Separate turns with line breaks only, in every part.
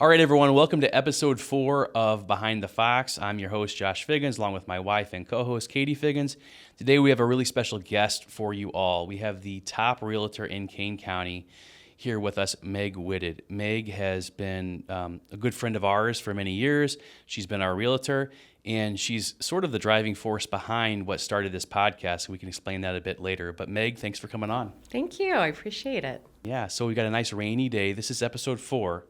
All right, everyone, welcome to episode 4 of Behind the Fox. I'm your host, Josh Feagans, along with my wife and co-host, Katie Feagans. Today, we have a really special guest for you all. We have the top realtor in Kane County here with us, Meg Whitted. Meg has been a good friend of ours for many years. She's been our realtor, and she's sort of the driving force behind what started this podcast. We can explain that a bit later. But Meg, thanks for coming on.
Thank you. I appreciate it.
Yeah, so we got a nice rainy day. This is episode 4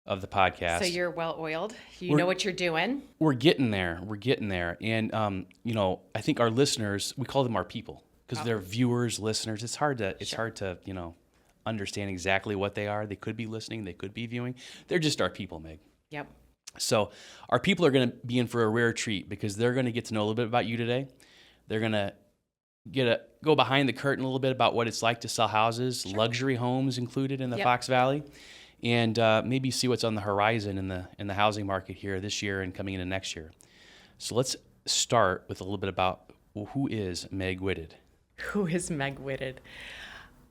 of the podcast.
So you're well-oiled. You know what you're doing.
We're getting there. And, I think our listeners, we call them our people because they're viewers, listeners. It's hard to, understand exactly what they are. They could be listening. They could be viewing. They're just our people, Meg.
Yep.
So our people are going to be in for a rare treat because they're going to get to know a little bit about you today. They're going to go behind the curtain a little bit about what it's like to sell houses, luxury homes included in the Fox Valley. And maybe see what's on the horizon in the housing market here this year and coming into next year. So let's start with a little bit about who is Meg Whitted?
Who is Meg Whitted?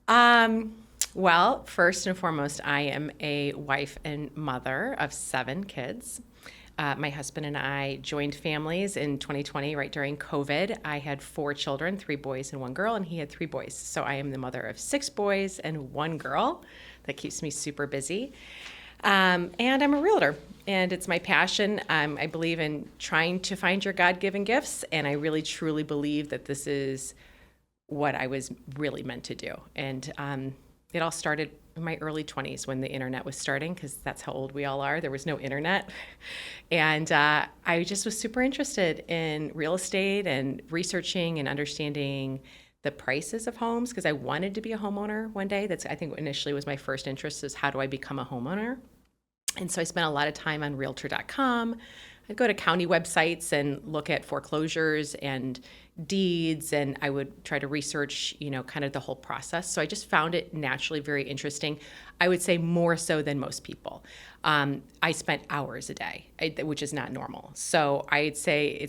Well, first and foremost, I am a wife and mother of 7 kids. My husband and I joined families in 2020, right during COVID. I had 4 children, 3 boys and 1 girl, and he had 3 boys. So I am the mother of 6 boys and 1 girl. That keeps me super busy. And I'm a realtor, and it's my passion. I believe in trying to find your God-given gifts, and I really, truly believe that this is what I was really meant to do. And it all started in my early 20s when the internet was starting, because that's how old we all are. There was no internet. And I just was super interested in real estate and researching and understanding the prices of homes, because I wanted to be a homeowner one day. That's, I think, initially was my first interest, is how do I become a homeowner? And so I spent a lot of time on Realtor.com. I'd go to county websites and look at foreclosures and deeds, and I would try to research, kind of the whole process. So I just found it naturally very interesting. I would say more so than most people. I spent hours a day, which is not normal. So I'd say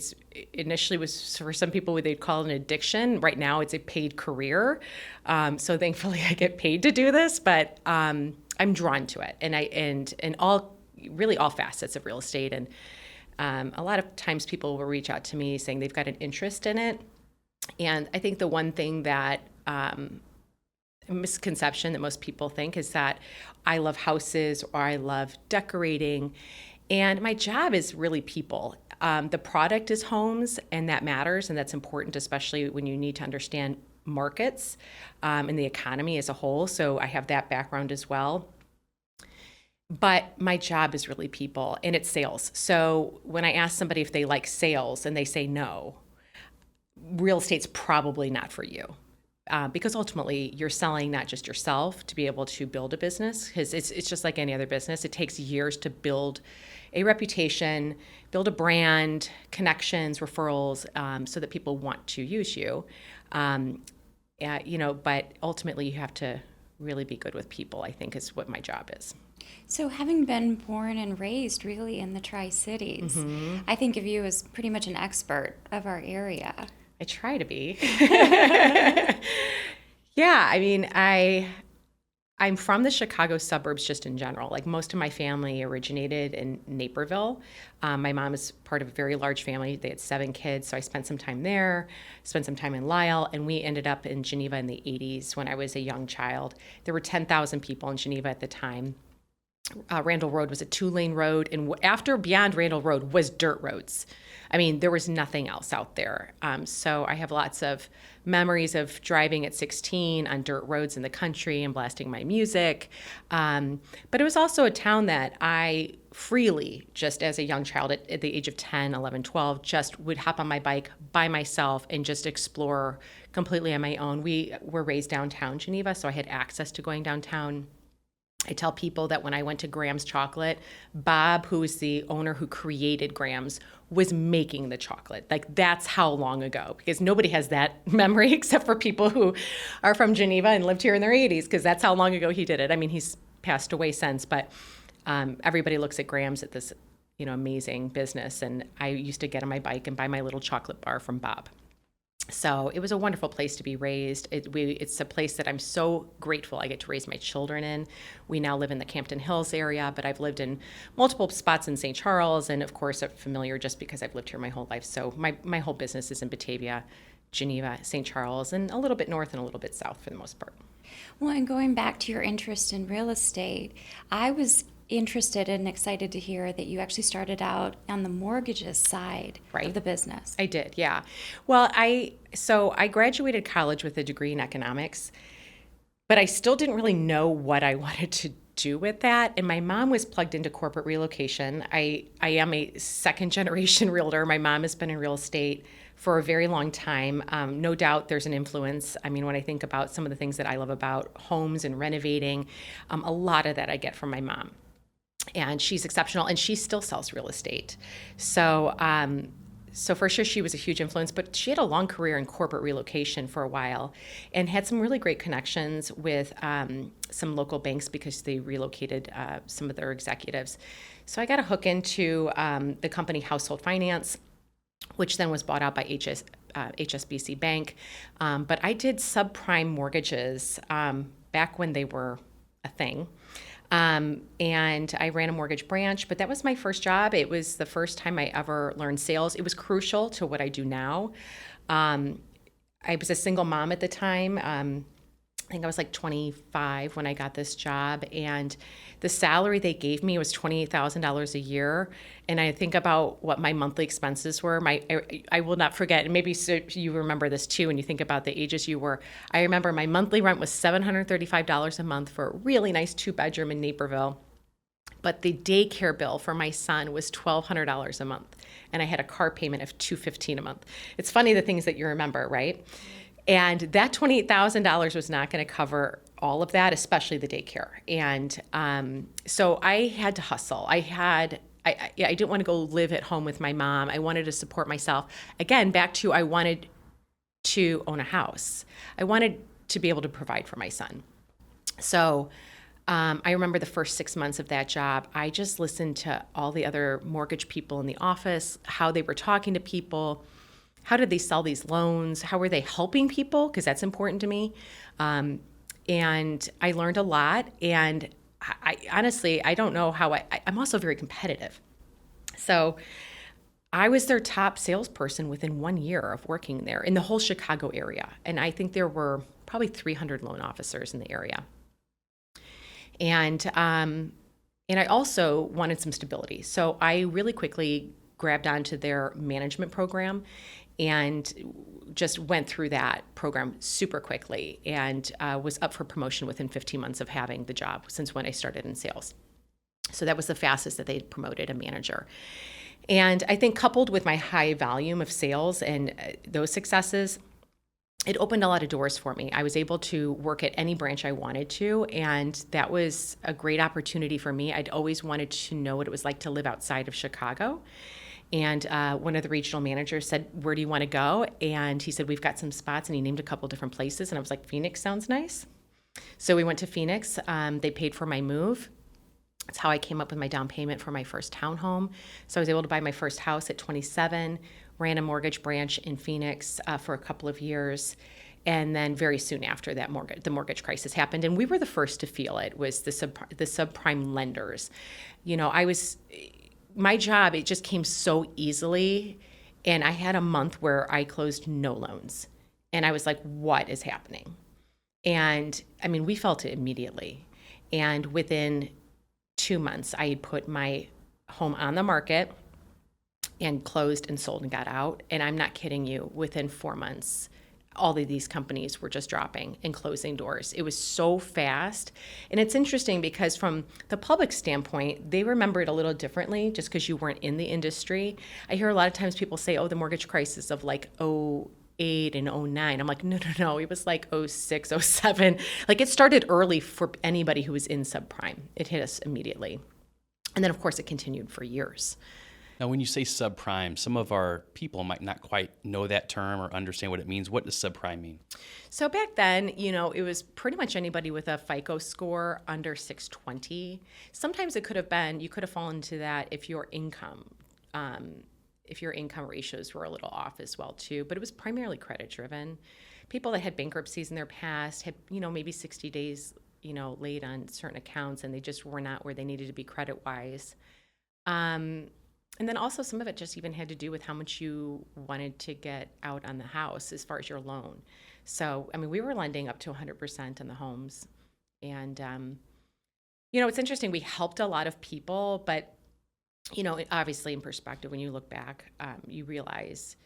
initially was, for some people, they'd call it an addiction. Right now it's a paid career. So thankfully I get paid to do this, but I'm drawn to it. And all facets of real estate. And a lot of times people will reach out to me saying they've got an interest in it. And I think the one thing that a misconception that most people think is that I love houses or I love decorating. And my job is really people. The product is homes, and that matters, and that's important, especially when you need to understand markets and the economy as a whole. So I have that background as well. But my job is really people, and it's sales. So when I ask somebody if they like sales and they say no, real estate's probably not for you. Because ultimately you're selling not just yourself to be able to build a business, because it's just like any other business. It takes years to build a reputation, build a brand, connections, referrals, so that people want to use you. But ultimately you have to really be good with people, I think, is what my job is.
So having been born and raised really in the Tri-Cities, I think of you as pretty much an expert of our area.
I try to be. Yeah, I mean, I'm from the Chicago suburbs just in general. Like, most of my family originated in Naperville. My mom is part of a very large family. They had 7 kids, so I spent some time there, spent some time in Lisle, and we ended up in Geneva in the 80s when I was a young child. There were 10,000 people in Geneva at the time. Randall Road was a 2-lane road, and beyond Randall Road was dirt roads. I mean, there was nothing else out there. So I have lots of memories of driving at 16 on dirt roads in the country and blasting my music. But it was also a town that I freely, just as a young child at the age of 10, 11, 12, just would hop on my bike by myself and just explore completely on my own. We were raised downtown Geneva, so I had access to going downtown. I tell people that when I went to Graham's Chocolate, Bob, who is the owner who created Graham's, was making the chocolate. Like, that's how long ago, because nobody has that memory except for people who are from Geneva and lived here in their 80s, because that's how long ago he did it. I mean, he's passed away since, but everybody looks at Graham's at this, amazing business. And I used to get on my bike and buy my little chocolate bar from Bob. So it was a wonderful place to be raised. It's a place that I'm so grateful I get to raise my children in. We now live in the Campton Hills area, but I've lived in multiple spots in St. Charles, and of course I'm familiar just because I've lived here my whole life. So my whole business is in Batavia, Geneva, St. Charles, and a little bit north and a little bit south for the most part.
Well, and going back to your interest in real estate, I was interested and excited to hear that you actually started out on the mortgages side
Right.
of the business.
I did, yeah. Well, I graduated college with a degree in economics, but I still didn't really know what I wanted to do with that. And my mom was plugged into corporate relocation. I am a second generation realtor. My mom has been in real estate for a very long time. No doubt there's an influence. I mean, when I think about some of the things that I love about homes and renovating, a lot of that I get from my mom. And she's exceptional, and she still sells real estate. So, so for sure she was a huge influence, but she had a long career in corporate relocation for a while and had some really great connections with some local banks because they relocated some of their executives. So I got a hook into the company Household Finance, which then was bought out by HSBC Bank. But I did subprime mortgages back when they were a thing. And I ran a mortgage branch, but that was my first job. It was the first time I ever learned sales. It was crucial to what I do now. I was a single mom at the time. I think I was like 25 when I got this job, and the salary they gave me was $28,000 a year. And I think about what my monthly expenses were. I will not forget, and maybe so you remember this too when you think about the ages you were. I remember my monthly rent was $735 a month for a really nice 2-bedroom in Naperville. But the daycare bill for my son was $1,200 a month, and I had a car payment of $215 a month. It's funny the things that you remember, right? And that $28,000 was not going to cover all of that, especially the daycare. And so I had to hustle. I didn't want to go live at home with my mom. I wanted to support myself. Again, back to I wanted to own a house. I wanted to be able to provide for my son. So I remember the first 6 months of that job, I just listened to all the other mortgage people in the office, how they were talking to people. How did they sell these loans? How were they helping people? Because that's important to me. And I learned a lot. And I honestly, I don't know how I'm also very competitive. So I was their top salesperson within 1 year of working there in the whole Chicago area. And I think there were probably 300 loan officers in the area. And I also wanted some stability. So I really quickly grabbed onto their management program and just went through that program super quickly and was up for promotion within 15 months of having the job since when I started in sales. So that was the fastest that they'd promoted a manager. And I think coupled with my high volume of sales and those successes, it opened a lot of doors for me. I was able to work at any branch I wanted to, and that was a great opportunity for me. I'd always wanted to know what it was like to live outside of Chicago. And one of the regional managers said, "Where do you want to go?" And he said, "We've got some spots." And he named a couple different places. And I was like, "Phoenix sounds nice." So we went to Phoenix. They paid for my move. That's how I came up with my down payment for my first townhome. So I was able to buy my first house at 27, ran a mortgage branch in Phoenix for a couple of years. And then very soon after that, the mortgage crisis happened. And we were the first to feel it, was the subprime lenders. You know, my job, it just came so easily. And I had a month where I closed no loans. And I was like, what is happening? And I mean, we felt it immediately. And within 2 months, I had put my home on the market and closed and sold and got out. And I'm not kidding you, within 4 months, all of these companies were just dropping and closing doors. It was so fast. And it's interesting because from the public standpoint, they remember it a little differently just because you weren't in the industry. I hear a lot of times people say, oh, the mortgage crisis of like 2008 and 2009. I'm like, no. It was like 2006, 2007. Like it started early for anybody who was in subprime. It hit us immediately. And then, of course, it continued for years.
Now, when you say subprime, some of our people might not quite know that term or understand what it means. What does subprime mean?
So back then, you know, it was pretty much anybody with a FICO score under 620. Sometimes it could have been, you could have fallen into that if your income if your income ratios were a little off as well too, but it was primarily credit driven. People that had bankruptcies in their past had, maybe 60 days, late on certain accounts, and they just were not where they needed to be credit wise. And then also some of it just even had to do with how much you wanted to get out on the house as far as your loan. So, we were lending up to 100% on the homes. And, it's interesting. We helped a lot of people, but, obviously in perspective, when you look back, you realize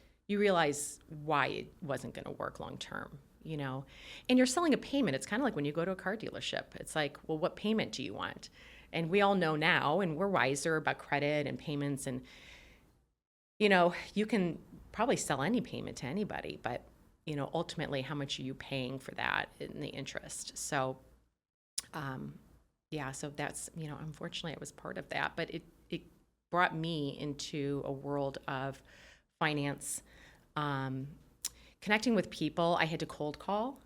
why it wasn't going to work long term, and you're selling a payment. It's kind of like when you go to a car dealership. It's like, well, what payment do you want? And we all know now, and we're wiser about credit and payments. And, you can probably sell any payment to anybody, but, ultimately, how much are you paying for that in the interest? So, so that's, unfortunately, I was part of that. But it brought me into a world of finance, connecting with people. I had to cold call.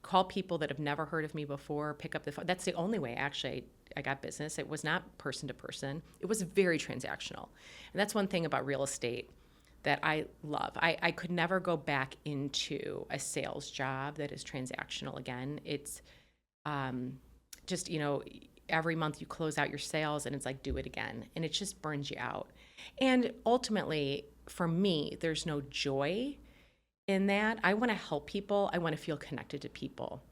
Call people that have never heard of me before, pick up the phone. That's the only way, actually, I got business. It was not person to person. It was very transactional. And that's one thing about real estate that I love. I could never go back into a sales job that is transactional again. It's just, every month you close out your sales and it's like, do it again. And it just burns you out. And ultimately, for me, there's no joy in that. I want to help people. I want to feel connected to people.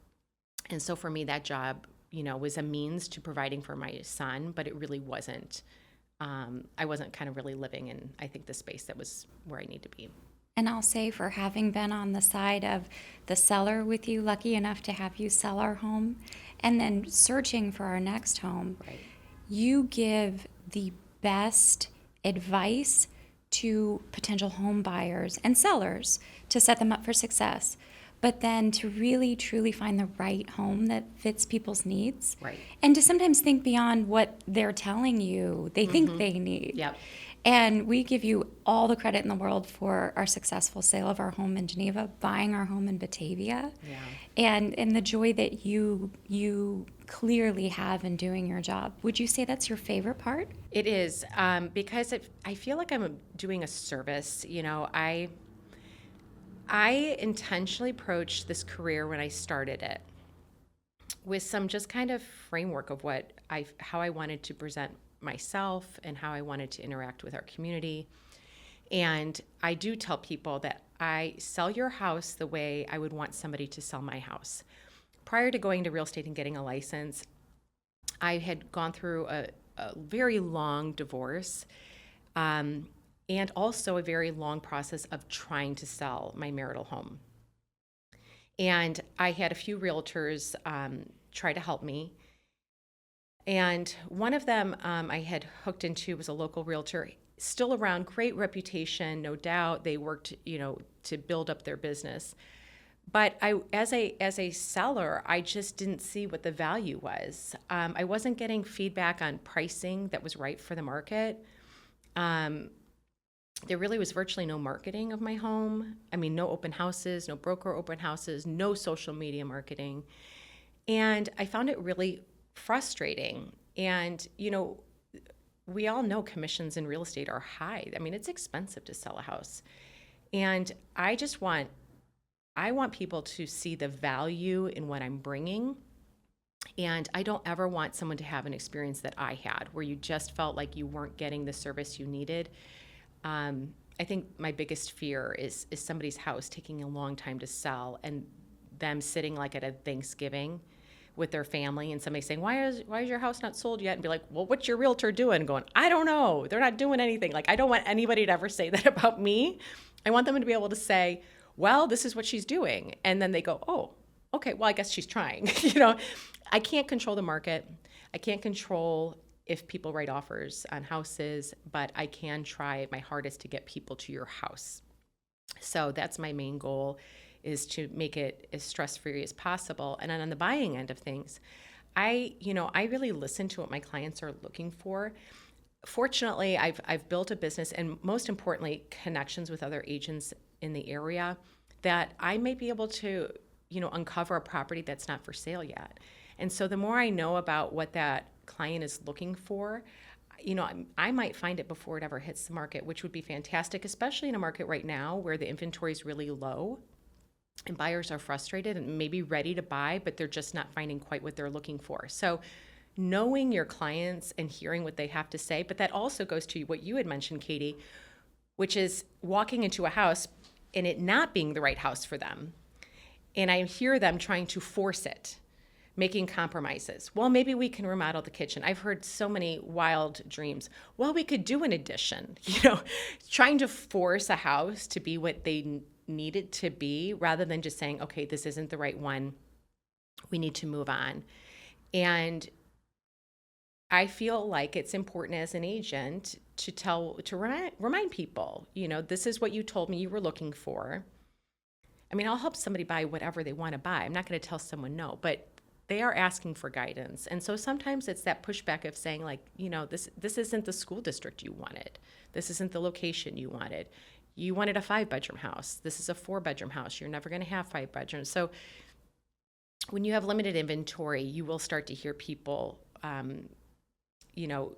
And so for me, that job, was a means to providing for my son, but it really wasn't. I wasn't kind of really living in, I think, the space that was where I need to be.
And I'll say, for having been on the side of the seller with you, lucky enough to have you sell our home, and then searching for our next home,
Right.
You give the best advice to potential home buyers and sellers to set them up for success. But then to really, truly find the right home that fits people's needs.
Right.
And to sometimes think beyond what they're telling you they think they need.
Yep.
And we give you all the credit in the world for our successful sale of our home in Geneva, buying our home in Batavia,
Yeah.
and the joy that you clearly have in doing your job. Would you say that's your favorite part?
It is, because I feel like I'm doing a service. I intentionally approached this career when I started it with some just kind of framework of how I wanted to present myself and how I wanted to interact with our community. And I do tell people that I sell your house the way I would want somebody to sell my house. Prior to going to real estate and getting a license, I had gone through a very long divorce, and also a very long process of trying to sell my marital home. And I had a few realtors try to help me. And one of them I had hooked into was a local realtor, still around, great reputation, no doubt. They worked, to build up their business. But as a seller, I just didn't see what the value was. I wasn't getting feedback on pricing that was right for the market. There really was virtually no marketing of my home. No open houses, no broker open houses, no social media marketing. And I found it really frustrating. And, we all know commissions in real estate are high. It's expensive to sell a house. And I want people to see the value in what I'm bringing. And I don't ever want someone to have an experience that I had, where you just felt like you weren't getting the service you needed. I think my biggest fear is somebody's house taking a long time to sell, and them sitting like at a Thanksgiving with their family and somebody saying, why is your house not sold yet? And be like, well, what's your realtor doing? Going, I don't know. They're not doing anything. Like, I don't want anybody to ever say that about me. I want them to be able to say, well, this is what she's doing. And then they go, oh, okay, well, I guess she's trying. I can't control the market. I can't control if people write offers on houses, but I can try my hardest to get people to your house. So that's my main goal, is to make it as stress-free as possible. And then on the buying end of things, I really listen to what my clients are looking for. Fortunately, I've built a business, and most importantly, connections with other agents in the area, that I may be able to, uncover a property that's not for sale yet. And so the more I know about what that client is looking for, I might find it before it ever hits the market, which would be fantastic, especially in a market right now where the inventory is really low and buyers are frustrated and maybe ready to buy, but they're just not finding quite what they're looking for. So knowing your clients and hearing what they have to say, but that also goes to what you had mentioned, Katie, which is walking into a house and it not being the right house for them. And I hear them trying to force it, making compromises. Well, maybe we can remodel the kitchen. I've heard so many wild dreams. Well, we could do an addition, trying to force a house to be what they need it to be rather than just saying, okay, this isn't the right one. We need to move on. And I feel like it's important as an agent to remind people, this is what you told me you were looking for. I mean, I'll help somebody buy whatever they want to buy. I'm not going to tell someone no, but they are asking for guidance. And so sometimes it's that pushback of saying like, this isn't the school district you wanted. This isn't the location you wanted. You wanted a 5-bedroom house. This is a 4-bedroom house. You're never going to have 5 bedrooms. So when you have limited inventory, you will start to hear people,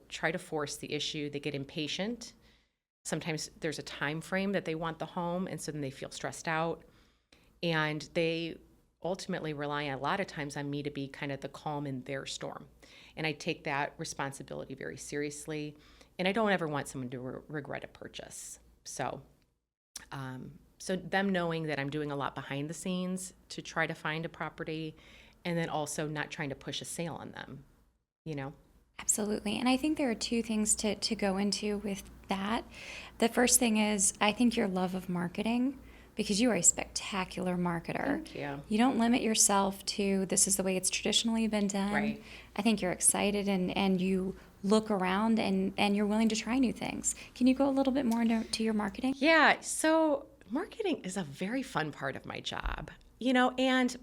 try to force the issue. They get impatient. Sometimes there's a time frame that they want the home, and so then they feel stressed out. And they ultimately rely a lot of times on me to be kind of the calm in their storm. And I take that responsibility very seriously. And I don't ever want someone to regret a purchase. So them knowing that I'm doing a lot behind the scenes to try to find a property, and then also not trying to push a sale on them,
Absolutely. And I think there are two things to go into with that. The first thing is, I think your love of marketing, because you are a spectacular marketer.
Thank you.
You don't limit yourself to this is the way it's traditionally been done.
Right.
I think you're excited and you look around and you're willing to try new things. Can you go a little bit more into your marketing?
Yeah. So marketing is a very fun part of my job, and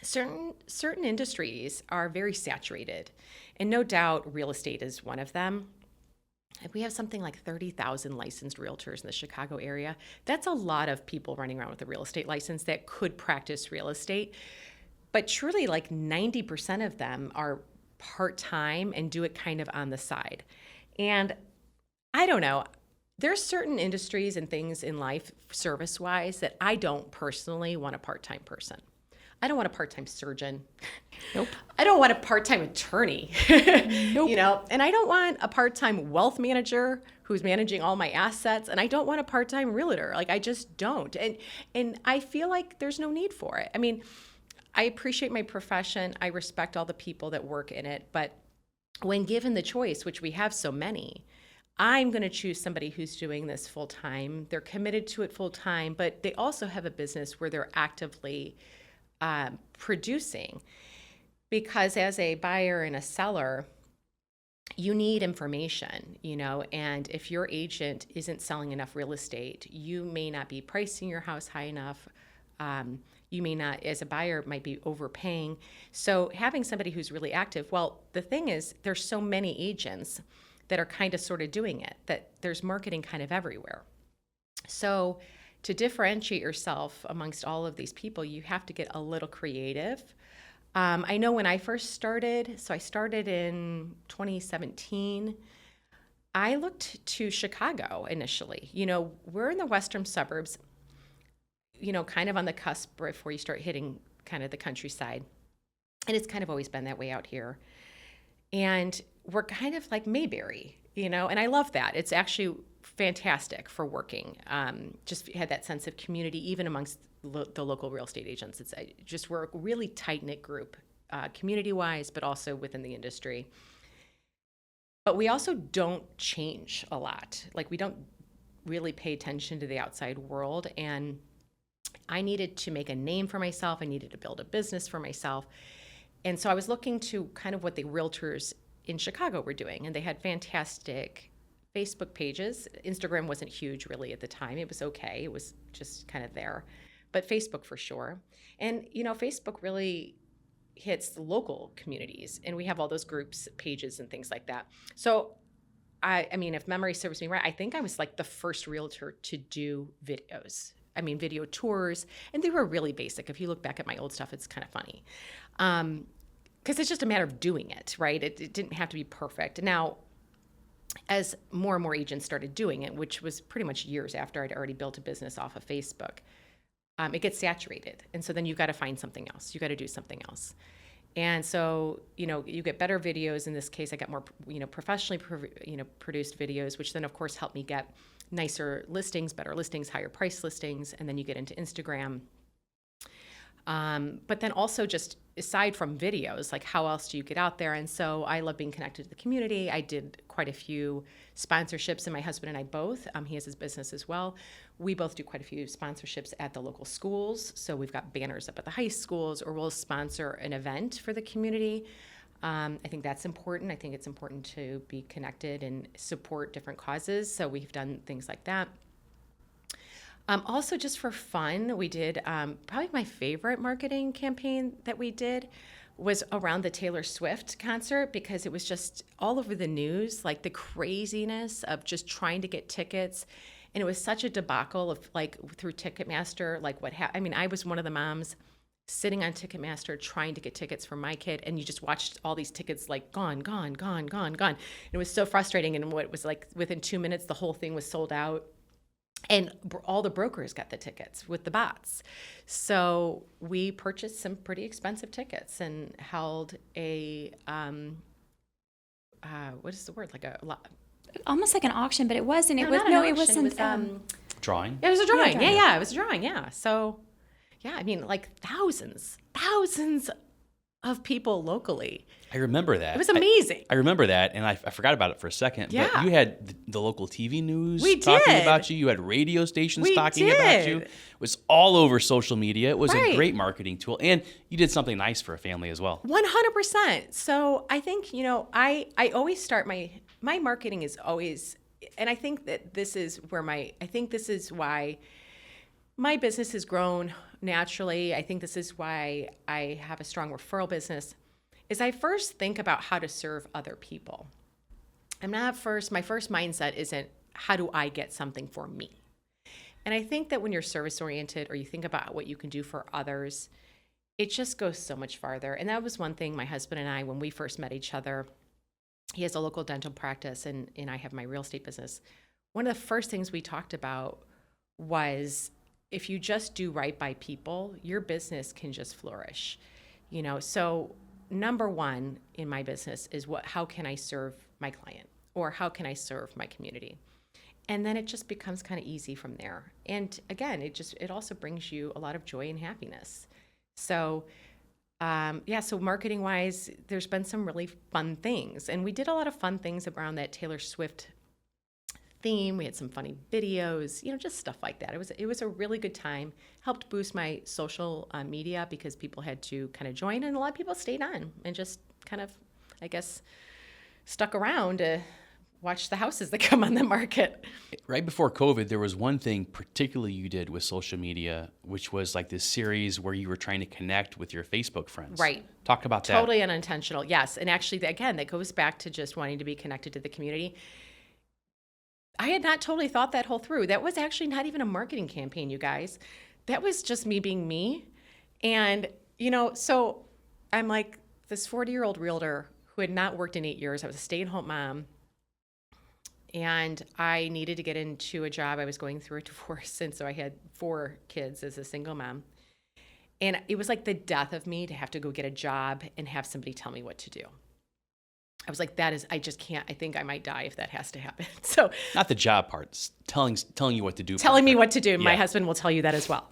certain industries are very saturated, and no doubt real estate is one of them. We have something like 30,000 licensed realtors in the Chicago area. That's a lot of people running around with a real estate license that could practice real estate. But truly, like 90% of them are part-time and do it kind of on the side. And I don't know, there's certain industries and things in life, service-wise, that I don't personally want a part-time person. I don't want a part-time surgeon.
Nope.
I don't want a part-time attorney.
Nope.
And I don't want a part-time wealth manager who's managing all my assets, and I don't want a part-time realtor. Like, I just don't. And I feel like there's no need for it. I mean, I appreciate my profession. I respect all the people that work in it, but when given the choice, which we have so many, I'm going to choose somebody who's doing this full-time. They're committed to it full-time, but they also have a business where they're actively producing, because as a buyer and a seller, you need information, and if your agent isn't selling enough real estate, you may not be pricing your house high enough. You may not, as a buyer, might be overpaying. So having somebody who's really active, well, the thing is, there's so many agents that are kind of sort of doing it, that there's marketing kind of everywhere. So to differentiate yourself amongst all of these people, you have to get a little creative. I know when I first started, so I started in 2017, I looked to Chicago initially. We're in the western suburbs, kind of on the cusp before you start hitting kind of the countryside. And it's kind of always been that way out here. And we're kind of like Mayberry, and I love that. It's actually fantastic for working. Just had that sense of community, even amongst the local real estate agents. It's just, we're a really tight-knit group, community-wise, but also within the industry. But we also don't change a lot. Like, we don't really pay attention to the outside world. And I needed to make a name for myself. I needed to build a business for myself. And so I was looking to kind of what the realtors in Chicago were doing. And they had fantastic Facebook pages. Instagram wasn't huge really at the time. It was okay. It was just kind of there. But Facebook for sure. And, Facebook really hits the local communities. And we have all those groups, pages, and things like that. So, I mean, if memory serves me right, I think I was like the first realtor to do videos. I mean, video tours. And they were really basic. If you look back at my old stuff, it's kind of funny. Because it's just a matter of doing it, right? It didn't have to be perfect. Now, as more and more agents started doing it, which was pretty much years after I'd already built a business off of Facebook, it gets saturated. And so then you've got to find something else. You got to do something else. And so, you get better videos. In this case, I got more, professionally, produced videos, which then of course help me get nicer listings, better listings, higher price listings. And then you get into Instagram. But then also just aside from videos, like how else do you get out there? And so I love being connected to the community. I did quite a few sponsorships, and my husband and I both, he has his business as well. We both do quite a few sponsorships at the local schools. So we've got banners up at the high schools, or we'll sponsor an event for the community. I think that's important. I think it's important to be connected and support different causes. So we've done things like that. Also, just for fun, we did probably my favorite marketing campaign that we did was around the Taylor Swift concert, because it was just all over the news, like the craziness of just trying to get tickets. And it was such a debacle of like through Ticketmaster, like what happened. I mean, I was one of the moms sitting on Ticketmaster trying to get tickets for my kid, and you just watched all these tickets like gone. And it was so frustrating. And what it was like within 2 minutes, the whole thing was sold out. And all the brokers got the tickets with the bots. So we purchased some pretty expensive tickets and held a, what is the word? Like
almost like an auction, but it wasn't.
It wasn't.
Drawing.
It was a drawing.
Yeah,
It was a drawing. Yeah. So, yeah, I mean, like thousands of people locally.
I remember that.
It was amazing.
I remember that, and I forgot about it for a second.
Yeah.
But you had the local TV news
We
talking
did.
about you. You had radio stations
We
talking about you.
did.
It was all over social media. It was a
Right.
great marketing tool, and you did something nice for a family as well.
100%. So I think, I always start my marketing is always, and I think that this is where this is why my business has grown naturally. I think this is why I have a strong referral business, is I first think about how to serve other people. My first mindset isn't how do I get something for me? And I think that when you're service oriented, or you think about what you can do for others, it just goes so much farther. And that was one thing my husband and I, when we first met each other, he has a local dental practice and I have my real estate business. One of the first things we talked about was, if you just do right by people, your business can just flourish. So number one in my business is how can I serve my client, or how can I serve my community? And then it just becomes kind of easy from there. And again, it also brings you a lot of joy and happiness. So so marketing wise, there's been some really fun things, and we did a lot of fun things around that Taylor Swift theme. We had some funny videos, just stuff like that. It was a really good time. Helped boost my social media, because people had to kind of join, and a lot of people stayed on and just kind of, I guess, stuck around to watch the houses that come on the market.
Right before COVID, there was one thing particularly you did with social media, which was like this series where you were trying to connect with your Facebook friends.
Right.
Talk about that.
Totally unintentional. Yes. And actually, again, that goes back to just wanting to be connected to the community. I had not totally thought that whole through. That was actually not even a marketing campaign, you guys. That was just me being me. And, so I'm like this 40-year-old realtor who had not worked in 8 years. I was a stay-at-home mom. And I needed to get into a job. I was going through a divorce, and so I had 4 kids as a single mom. And it was like the death of me to have to go get a job and have somebody tell me what to do. I was like, I just can't. I think I might die if that has to happen. So
Not the job parts, telling you what to do.
telling me what to do. My
Yeah.
husband will tell you that as well.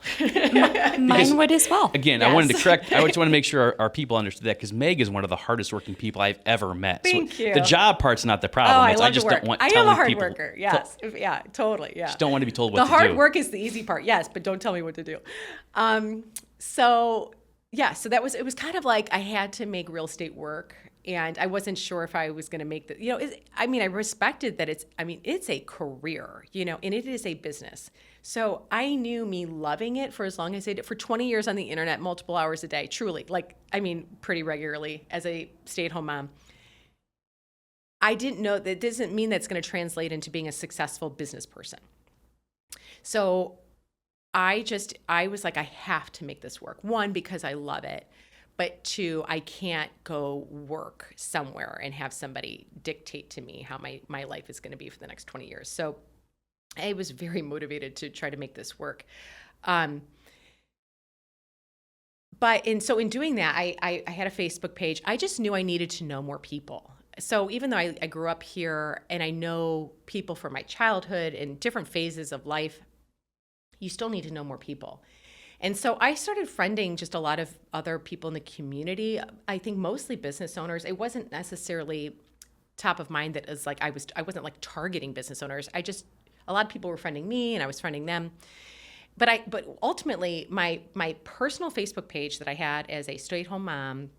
Mine would as well.
Again,
Yes.
I wanted to correct. I just want to make sure our people understood that, because Meg is one of the hardest working people I've ever met.
Thank you.
The job part's not the problem.
I
It's
love
just
to work.
don't want.
I am
telling
a hard
people,
worker. Yes. Yeah, totally. Yeah.
Just don't want to be told what
The
to
hard
do.
work is the easy part. Yes, but don't tell me what to do. So it was kind of like I had to make real estate work, and I wasn't sure if I was going to make the, I respected that it's a career, and it is a business. So I knew me loving it for as long as I did, for 20 years on the internet, multiple hours a day, truly, pretty regularly as a stay-at-home mom. I didn't know that doesn't mean that's going to translate into being a successful business person. So I was like, I have to make this work. One, because I love it, but I can't go work somewhere and have somebody dictate to me how my life is going to be for the next 20 years. So I was very motivated to try to make this work. So in doing that, I had a Facebook page. I just knew I needed to know more people. So even though I grew up here and I know people from my childhood and different phases of life, you still need to know more people. And so I started friending just a lot of other people in the community. I think mostly business owners. It wasn't necessarily top of mind that is like I wasn't like targeting business owners. A lot of people were friending me and I was friending them. But ultimately my personal Facebook page that I had as a stay-at-home mom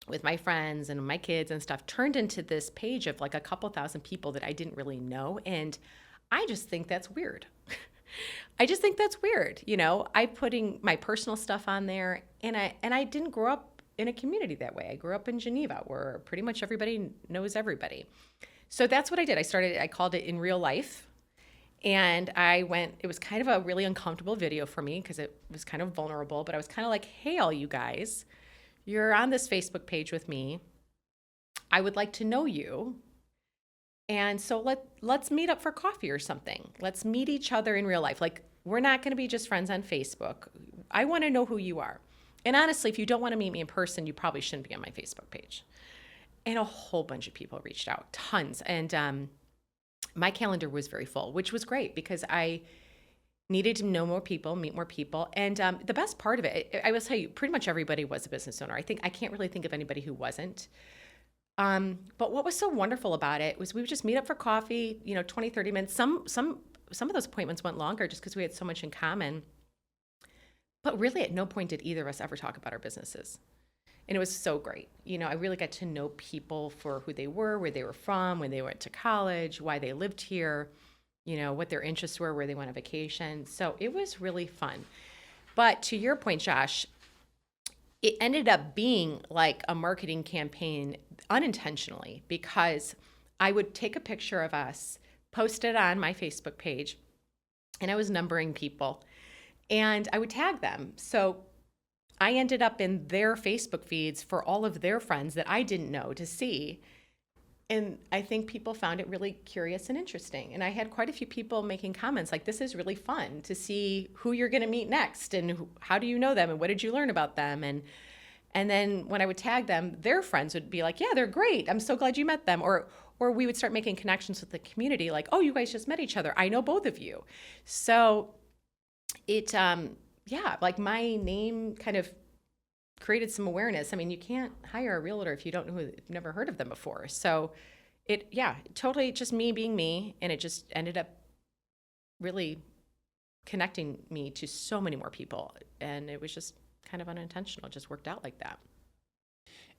with my friends and my kids and stuff turned into this page of like a couple thousand people that I didn't really know. And I just think that's weird. I just think that's weird. I'm putting my personal stuff on there, and I didn't grow up in a community that way. I grew up in Geneva, where pretty much everybody knows everybody. So that's what I did. I called it In Real Life, and it was kind of a really uncomfortable video for me because it was kind of vulnerable, but I was kind of like, hey, all you guys, you're on this Facebook page with me. I would like to know you. And so let's meet up for coffee or something. Let's meet each other in real life. Like, we're not going to be just friends on Facebook. I want to know who you are. And honestly, if you don't want to meet me in person, you probably shouldn't be on my Facebook page. And a whole bunch of people reached out, tons. And my calendar was very full, which was great because I needed to know more people, meet more people. And the best part of it, I will tell you, pretty much everybody was a business owner. I can't really think of anybody who wasn't. But what was so wonderful about it was we would just meet up for coffee, 20, 30 minutes. Some of those appointments went longer just because we had so much in common. But really at no point did either of us ever talk about our businesses. And it was so great. I really got to know people for who they were, where they were from, when they went to college, why they lived here, what their interests were, where they went on vacation. So it was really fun. But to your point, Josh, it ended up being like a marketing campaign unintentionally because I would take a picture of us, post it on my Facebook page, and I was numbering people, and I would tag them. So I ended up in their Facebook feeds for all of their friends that I didn't know to see. And I think people found it really curious and interesting. And I had quite a few people making comments like, this is really fun to see who you're going to meet next and how do you know them and what did you learn about them? And then when I would tag them, their friends would be like, yeah, they're great. I'm so glad you met them. Or we would start making connections with the community like, oh, you guys just met each other. I know both of you. So it, like my name kind of created some awareness. I mean, you can't hire a realtor if you don't know who, you've never heard of them before. So totally just me being me. And it just ended up really connecting me to so many more people. And it was just kind of unintentional. It just worked out like that.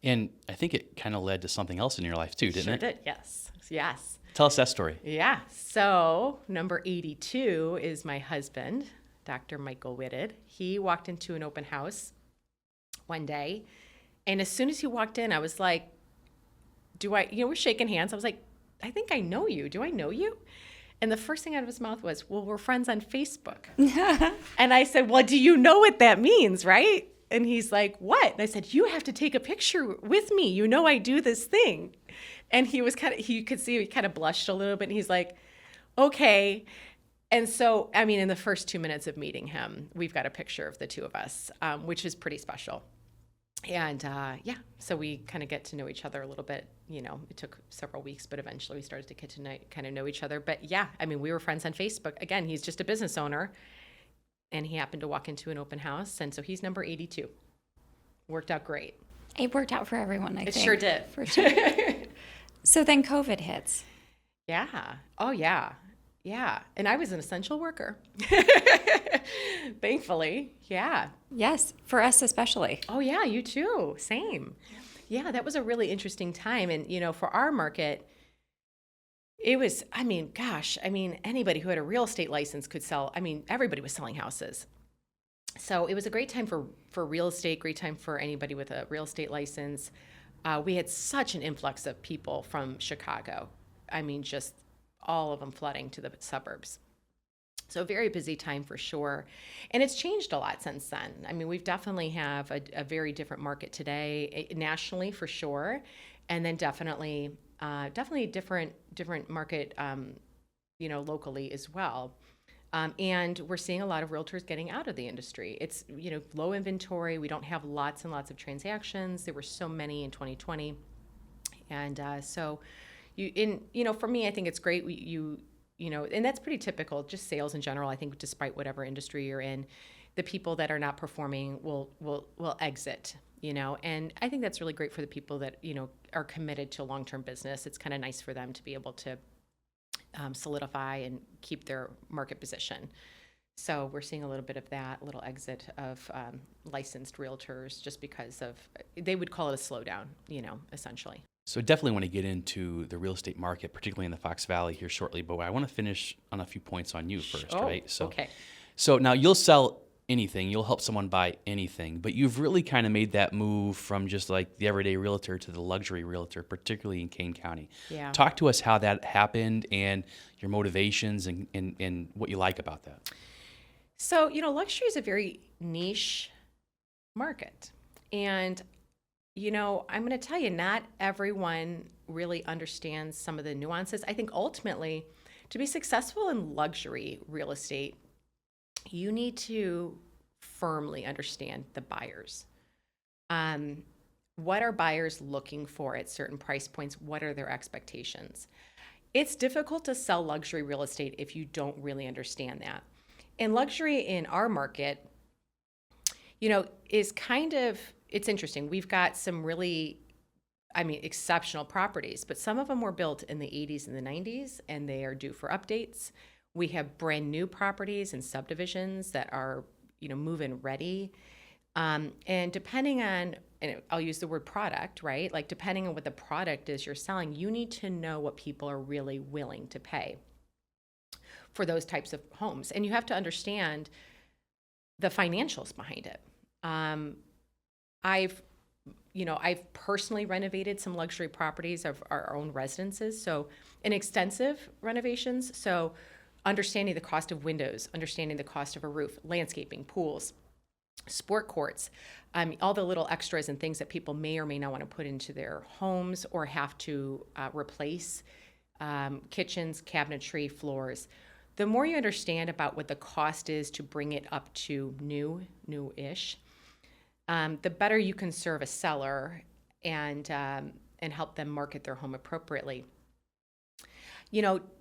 And I think it kind of led to something else in your life too, didn't it?
Sure did, yes. Yes.
Tell us that story.
Yeah. So number 82 is my husband, Dr. Meg Whitted. He walked into an open house one day, and as soon as he walked in, I was like, we're shaking hands. I was like, I think I know you. Do I know you? And the first thing out of his mouth was, well, we're friends on Facebook. And I said, well, do you know what that means, right? And he's like, what? And I said, you have to take a picture with me. I do this thing. And he could see he kind of blushed a little bit. And he's like, okay. And so, in the first 2 minutes of meeting him, we've got a picture of the two of us, which is pretty special. And so we kind of get to know each other a little bit. It took several weeks, but eventually we started to get to kind of know each other. But we were friends on Facebook. Again, he's just a business owner, and he happened to walk into an open house. And so he's number 82. Worked out great.
It worked out for everyone, I think.
It sure did.
For sure. So then COVID hits.
Yeah. Oh, yeah. Yeah. And I was an essential worker. Thankfully. Yeah.
Yes, for us especially.
Oh, yeah, you too. Same. Yeah, that was a really interesting time. And, for our market, it was, anybody who had a real estate license could sell. Everybody was selling houses. So it was a great time for real estate, great time for anybody with a real estate license. We had such an influx of people from Chicago. Just all of them flooding to the suburbs. So very busy time for sure. And it's changed a lot since then. I mean, we've definitely have a very different market today, nationally for sure. And then definitely different market, locally as well. And we're seeing a lot of realtors getting out of the industry. It's, low inventory. We don't have lots and lots of transactions. There were so many in 2020. And for me, I think it's great. And that's pretty typical, just sales in general. I think despite whatever industry you're in, the people that are not performing will exit, and I think that's really great for the people that, are committed to long-term business. It's kind of nice for them to be able to solidify and keep their market position. So we're seeing a little bit of that, a little exit of licensed realtors just because they would call it a slowdown, essentially.
So definitely want to get into the real estate market, particularly in the Fox Valley here shortly, but I want to finish on a few points on you first, right?
Okay.
So now you'll sell anything, you'll help someone buy anything, but you've really kind of made that move from just like the everyday realtor to the luxury realtor, particularly in Kane County.
Yeah.
Talk to us how that happened and your motivations and what you like about that.
So, luxury is a very niche market. And, I'm going to tell you, not everyone really understands some of the nuances. I think ultimately, to be successful in luxury real estate, you need to firmly understand the buyers. What are buyers looking for at certain price points? What are their expectations? It's difficult to sell luxury real estate if you don't really understand that. And luxury in our market, is it's interesting. We've got some really, exceptional properties, but some of them were built in the 80s and the 90s, and they are due for updates. We have brand new properties and subdivisions that are, move-in ready. And depending on, and I'll use the word product, right? Like depending on what the product is you're selling, you need to know what people are really willing to pay for those types of homes. And you have to understand the financials behind it. I've personally renovated some luxury properties of our own residences. So in extensive renovations. So understanding the cost of windows, understanding the cost of a roof, landscaping, pools, sport courts, all the little extras and things that people may or may not want to put into their homes or have to replace, kitchens, cabinetry, floors. The more you understand about what the cost is to bring it up to new-ish, the better you can serve a seller and help them market their home appropriately.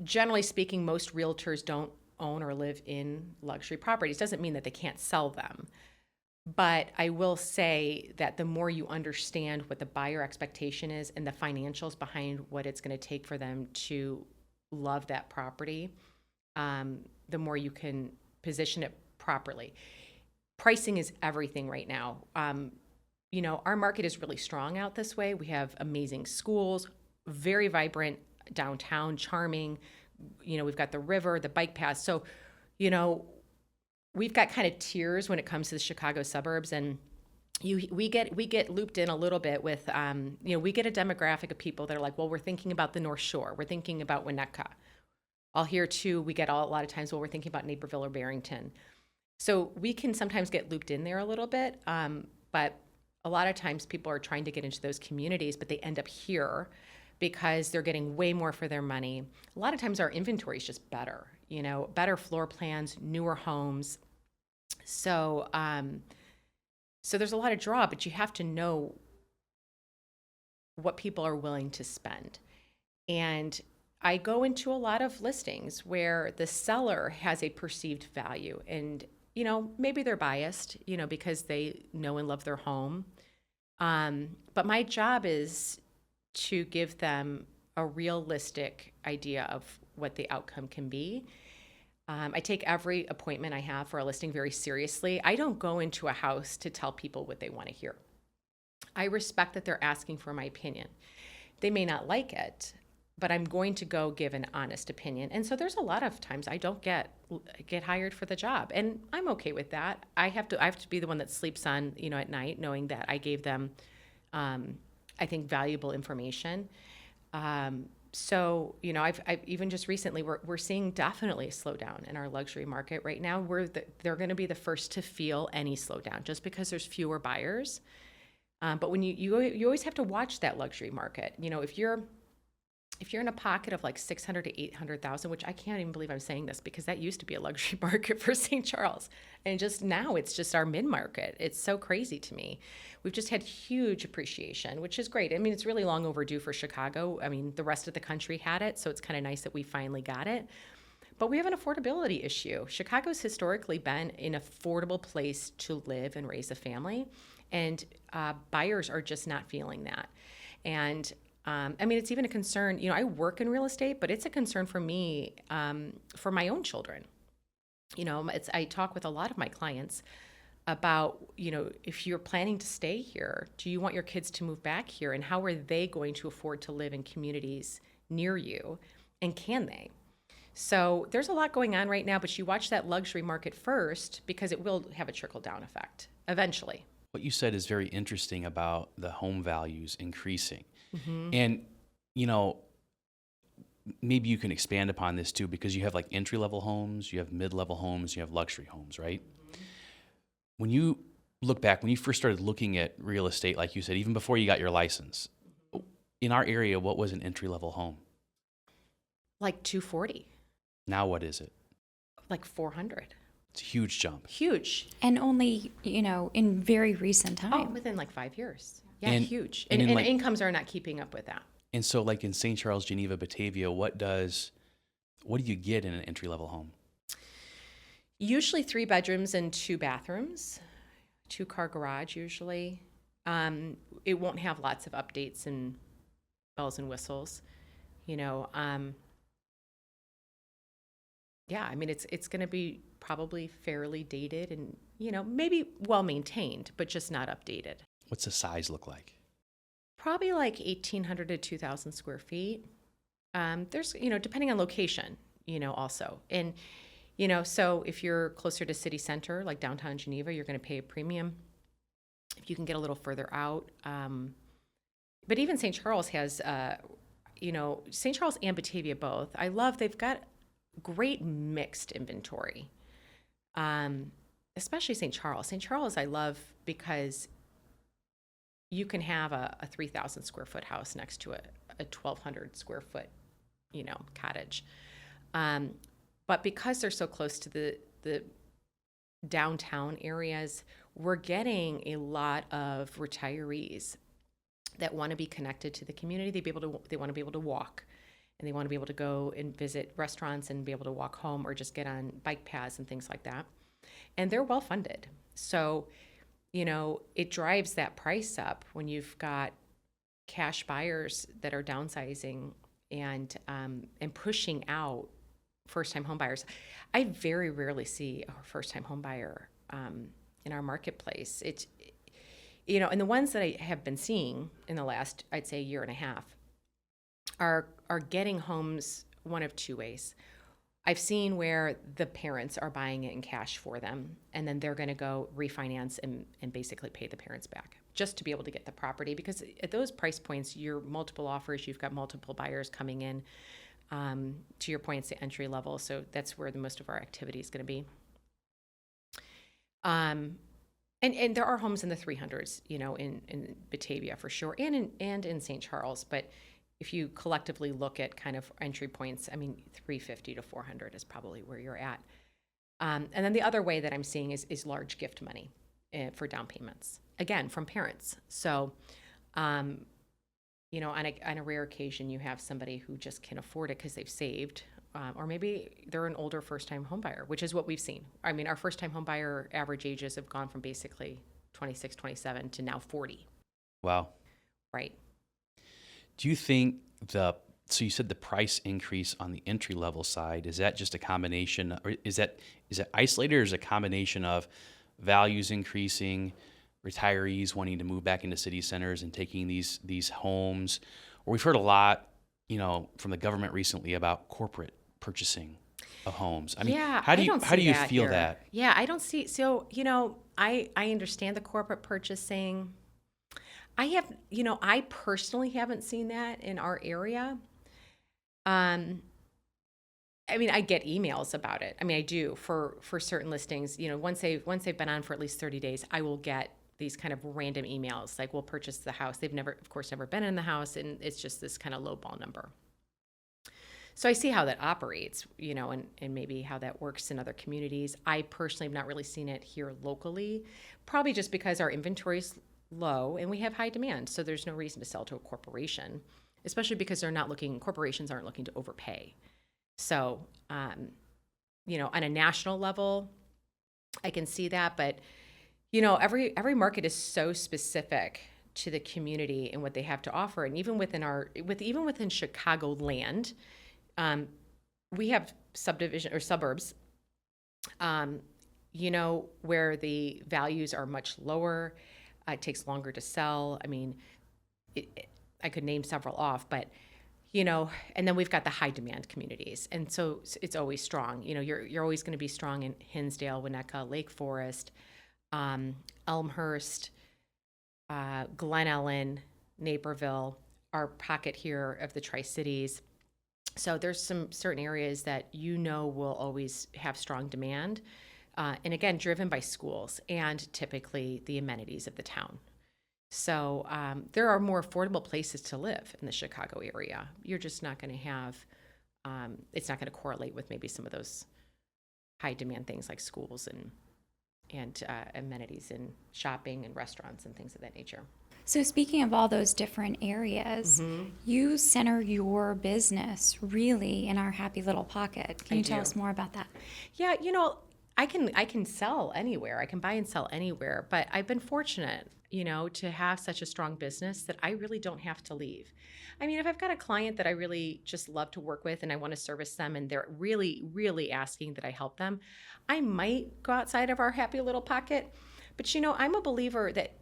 Generally speaking, most realtors don't own or live in luxury properties. Doesn't mean that they can't sell them. But I will say that the more you understand what the buyer expectation is and the financials behind what it's going to take for them to love that property, the more you can position it properly. Pricing is everything right now. Our market is really strong out this way. We have amazing schools, very vibrant downtown, charming. We've got the river, the bike paths. So, we've got kind of tiers when it comes to the Chicago suburbs, and we get looped in a little bit with, we get a demographic of people that are like, well, we're thinking about the North Shore, we're thinking about Winnetka. I'll hear too, we get a lot of times, well, we're thinking about Naperville or Barrington. So we can sometimes get looped in there a little bit, but a lot of times people are trying to get into those communities, but they end up here because they're getting way more for their money. A lot of times our inventory is just better, better floor plans, newer homes. So there's a lot of draw, but you have to know what people are willing to spend. And I go into a lot of listings where the seller has a perceived value, and maybe they're biased, because they know and love their home. But my job is to give them a realistic idea of what the outcome can be. I take every appointment I have for a listing very seriously. I don't go into a house to tell people what they want to hear. I respect that they're asking for my opinion. They may not like it, but I'm going to go give an honest opinion. And so there's a lot of times I don't get hired for the job, and I'm okay with that. I have to be the one that sleeps on, at night, knowing that I gave them, I think, valuable information. So, I've even just recently, we're seeing definitely a slowdown in our luxury market right now. They're going to be the first to feel any slowdown just because there's fewer buyers. But when you always have to watch that luxury market. If you're in a pocket of like 600 to 800,000, which I can't even believe I'm saying this because that used to be a luxury market for St. Charles. And just now it's just our mid-market. It's so crazy to me. We've just had huge appreciation, which is great. I mean, it's really long overdue for Chicago. I mean, the rest of the country had it, so it's kind of nice that we finally got it. But we have an affordability issue. Chicago's historically been an affordable place to live and raise a family, and buyers are just not feeling that. And I mean, it's even a concern. I work in real estate, but it's a concern for me for my own children. I talk with a lot of my clients about, if you're planning to stay here, do you want your kids to move back here? And how are they going to afford to live in communities near you? And can they? So there's a lot going on right now, but you watch that luxury market first because it will have a trickle-down effect eventually.
What you said is very interesting about the home values increasing. Mm-hmm. And, maybe you can expand upon this too, because you have like entry-level homes, you have mid-level homes, you have luxury homes, right? Mm-hmm. When you look back, when you first started looking at real estate, like you said, even before you got your license, in our area, what was an entry-level home?
Like 240.
Now what is it?
Like 400.
It's a huge jump.
Huge.
And only, in very recent time.
Oh, within like 5 years. Yeah, huge. And
like,
incomes are not keeping up with that.
And so like in St. Charles, Geneva, Batavia, what do you get in an entry-level home?
Usually 3 bedrooms and 2 bathrooms, 2-car garage usually. It won't have lots of updates and bells and whistles, Yeah, I mean, it's going to be probably fairly dated and, maybe well-maintained, but just not updated.
What's the size look like?
Probably like 1,800 to 2,000 square feet. There's, depending on location, also. And, so if you're closer to city center, like downtown Geneva, you're going to pay a premium. If you can get a little further out. But even St. Charles has, St. Charles and Batavia both. I love, they've got great mixed inventory. Especially St. Charles. St. Charles I love because you can have a 3,000 square foot house next to a 1,200 square foot, cottage. But because they're so close to the downtown areas, we're getting a lot of retirees that want to be connected to the community. They want to be able to walk, and they want to be able to go and visit restaurants and be able to walk home or just get on bike paths and things like that. And they're well funded. So, it drives that price up when you've got cash buyers that are downsizing and pushing out first-time home buyers. I very rarely see a first-time home buyer in our marketplace. It's, and the ones that I have been seeing in the last, I'd say, year and a half are getting homes one of 2 ways. I've seen where the parents are buying it in cash for them, and then they're going to go refinance and basically pay the parents back just to be able to get the property. Because at those price points, you're multiple offers, you've got multiple buyers coming in. To your point, it's the entry level, so that's where the most of our activity is going to be. And there are homes in the 300s, in Batavia for sure, and in St. Charles, but if you collectively look at kind of entry points, I mean, 350 to 400 is probably where you're at. And then the other way that I'm seeing is large gift money for down payments, again, from parents. So, on a rare occasion, you have somebody who just can afford it because they've saved, or maybe they're an older first-time home buyer, which is what we've seen. I mean, our first-time home buyer average ages have gone from basically 26, 27 to now 40.
Wow.
Right.
Do you think so you said the price increase on the entry level side, is that just a combination, or is that isolated, or is it a combination of values increasing, retirees wanting to move back into city centers and taking these homes? Or we've heard a lot, from the government recently about corporate purchasing of homes. I mean,
yeah,
how do you feel
here.
that?
Yeah, I don't see. So, I understand the corporate purchasing. I personally haven't seen that in our area. I mean, I get emails about it. I mean, I do for certain listings. Once they've been on for at least 30 days, I will get these kind of random emails like, we'll purchase the house. They've never been in the house, and it's just this kind of lowball number. So I see how that operates, and maybe how that works in other communities. I personally have not really seen it here locally, probably just because our inventory is low and we have high demand. So there's no reason to sell to a corporation, especially because corporations aren't looking to overpay. So, on a national level, I can see that, but, every market is so specific to the community and what they have to offer. And even within Chicagoland, we have subdivision or suburbs, where the values are much lower. It takes longer to sell. I mean, I could name several off, but and then we've got the high demand communities. And so it's always strong. You're always going to be strong in Hinsdale, Winnetka, Lake Forest, Elmhurst, Glen Ellen, Naperville, our pocket here of the Tri-Cities. So there's some certain areas that will always have strong demand. And again, driven by schools and typically the amenities of the town. So there are more affordable places to live in the Chicago area. You're just not going to have, it's not going to correlate with maybe some of those high demand things like schools and amenities and shopping and restaurants and things of that nature.
So speaking of all those different areas, you center your business really in our happy little pocket. Can you tell us more about that?
Yeah, I can sell anywhere. I can buy and sell anywhere, but I've been fortunate, to have such a strong business that I really don't have to leave. I mean, if I've got a client that I really just love to work with and I want to service them and they're really, really asking that I help them, I might go outside of our happy little pocket. But, I'm a believer that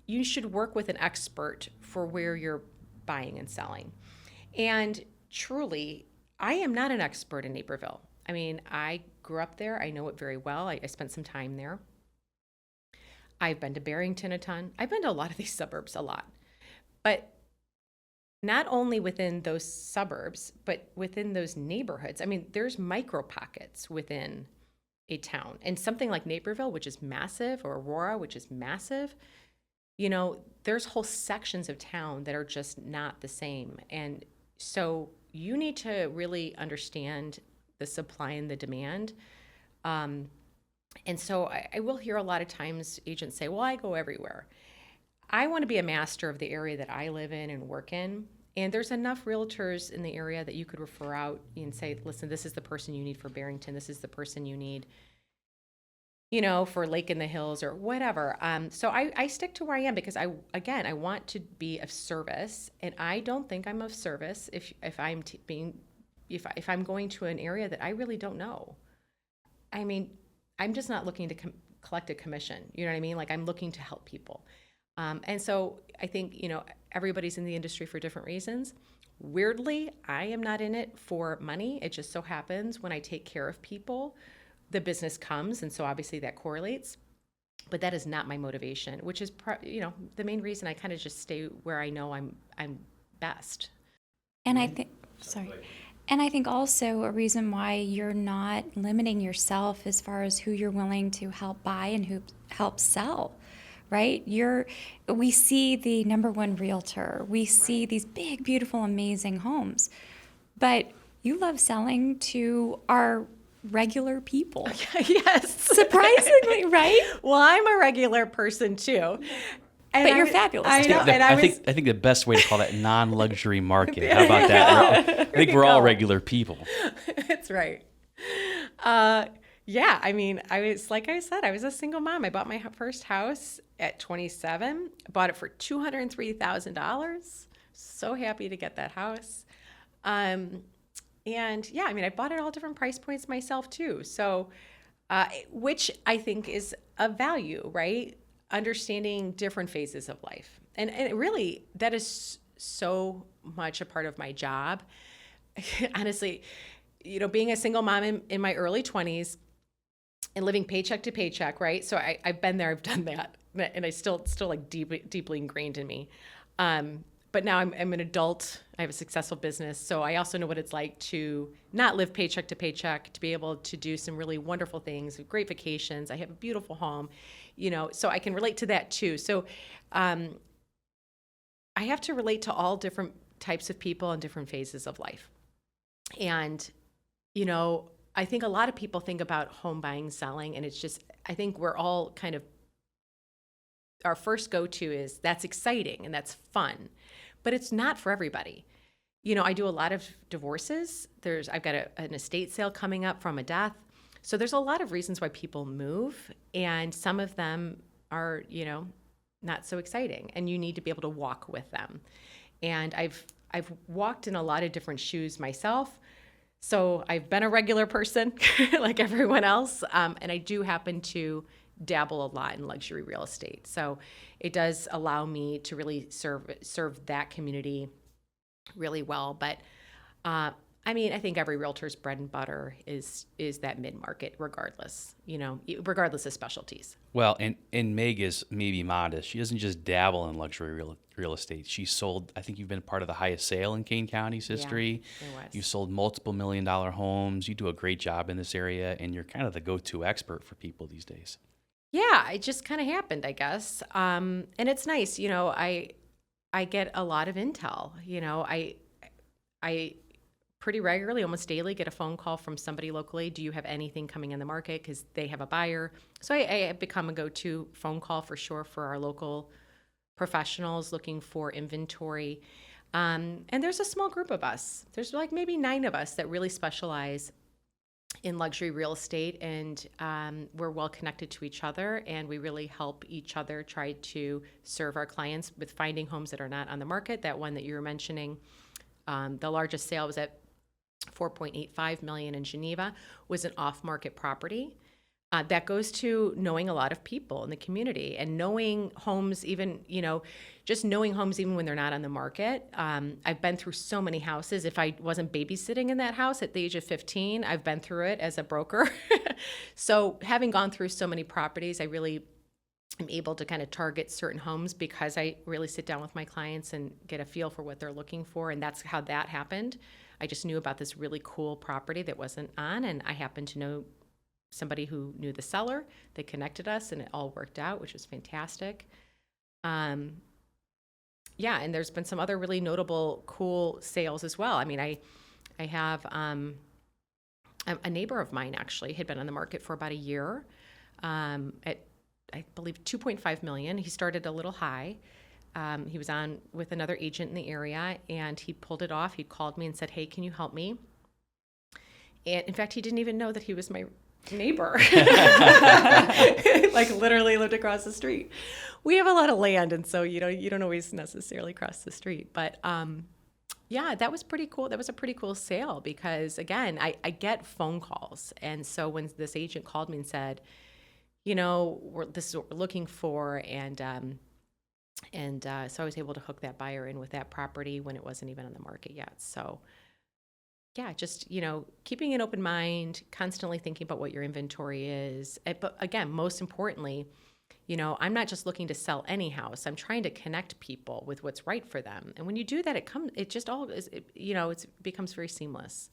you should work with an expert for where you're buying and selling. And truly, I am not an expert in Naperville. I mean, I grew up there. I know it very well. I spent some time there. I've been to Barrington a ton. I've been to a lot of these suburbs a lot. But not only within those suburbs, but within those neighborhoods. I mean, there's micro pockets within a town. And something like Naperville, which is massive, or Aurora, which is massive, there's whole sections of town that are just not the same. And so you need to really understand the supply and the demand. And so I will hear a lot of times agents say, well, I go everywhere. I want to be a master of the area that I live in and work in. And there's enough realtors in the area that you could refer out and say, listen, this is the person you need for Barrington. This is the person you need, for Lake in the Hills or whatever. So I stick to where I am because I want to be of service. And I don't think I'm of service if I'm if I'm going to an area that I really don't know. I mean, I'm just not looking to collect a commission. You know what I mean? Like, I'm looking to help people. And so I think, everybody's in the industry for different reasons. Weirdly, I am not in it for money. It just so happens when I take care of people, the business comes. And so obviously that correlates. But that is not my motivation, which is, the main reason I kind of just stay where I know I'm best.
And I think, And I think also a reason why you're not limiting yourself as far as who you're willing to help buy and who help sell, right? We see the number one realtor. We see these big, beautiful, amazing homes. But you love selling to our regular people.
Yes.
Surprisingly, right?
Well, I'm a regular person too.
But you're fabulous.
I know, I think the best way to call that non-luxury market. How about that? I think we're all regular people.
That's right. Yeah, I mean, like I said, I was a single mom. I bought my first house at 27. Bought it for $203,000. So happy to get that house. And yeah, I mean, I bought it all different price points myself too. So, which I think is of value, right? Understanding different phases of life. And it really, that is so much a part of my job. Honestly, being a single mom in my early 20s and living paycheck to paycheck, right? So I've been there, I've done that. And I still like deeply ingrained in me. But but now I'm an adult. I have a successful business. So I also know what it's like to not live paycheck to paycheck, to be able to do some really wonderful things, great vacations. I have a beautiful home, so I can relate to that too. So I have to relate to all different types of people and different phases of life. And, I think a lot of people think about home buying, selling, and it's just, I think we're all kind of, our first go-to is that's exciting and that's fun, but it's not for everybody. I do a lot of divorces. I've got an estate sale coming up from a death. So there's a lot of reasons why people move, and some of them are, not so exciting, and you need to be able to walk with them. And I've walked in a lot of different shoes myself. So I've been a regular person like everyone else. And I do happen to dabble a lot in luxury real estate. So it does allow me to really serve that community really well. But I think every realtor's bread and butter is that mid-market regardless of specialties.
Well, and Meg is maybe modest. She doesn't just dabble in luxury real estate. She sold, I think you've been part of the highest sale in Kane County's history.
Yeah, it was.
You sold multiple $1 million homes. You do a great job in this area, and you're kind of the go-to expert for people these days.
Yeah, it just kind of happened, I guess. And it's nice, I get a lot of intel. I pretty regularly, almost daily, get a phone call from somebody locally. Do you have anything coming in the market? Because they have a buyer. So I have become a go-to phone call for sure for our local professionals looking for inventory. And there's a small group of us. There's like maybe 9 of us that really specialize in luxury real estate, and we're well connected to each other, and we really help each other try to serve our clients with finding homes that are not on the market. That one that you were mentioning, the largest sale was at $4.85 million in Geneva, was an off-market property. That goes to knowing a lot of people in the community and knowing homes, even, just knowing homes even when they're not on the market. I've been through so many houses. If I wasn't babysitting in that house at the age of 15, I've been through it as a broker. So having gone through so many properties, I really am able to kind of target certain homes because I really sit down with my clients and get a feel for what they're looking for. And that's how that happened. I just knew about this really cool property that wasn't on, and I happened to know somebody who knew the seller. They connected us, and it all worked out, which was fantastic. And there's been some other really notable, cool sales as well. I mean, I have a neighbor of mine actually had been on the market for about a year at, I believe, $2.5 million. He started a little high. He was on with another agent in the area, and he pulled it off. He called me and said, "Hey, can you help me?" And in fact, he didn't even know that he was my neighbor. Like literally lived across the street. We have a lot of land, and so you don't always necessarily cross the street. But that was pretty cool. That was a pretty cool sale because, again, I get phone calls, and so when this agent called me and said, this is what we're looking for, and so I was able to hook that buyer in with that property when it wasn't even on the market yet. So yeah, just, keeping an open mind, constantly thinking about what your inventory is. But again, most importantly, I'm not just looking to sell any house. I'm trying to connect people with what's right for them. And when you do that, it becomes very seamless.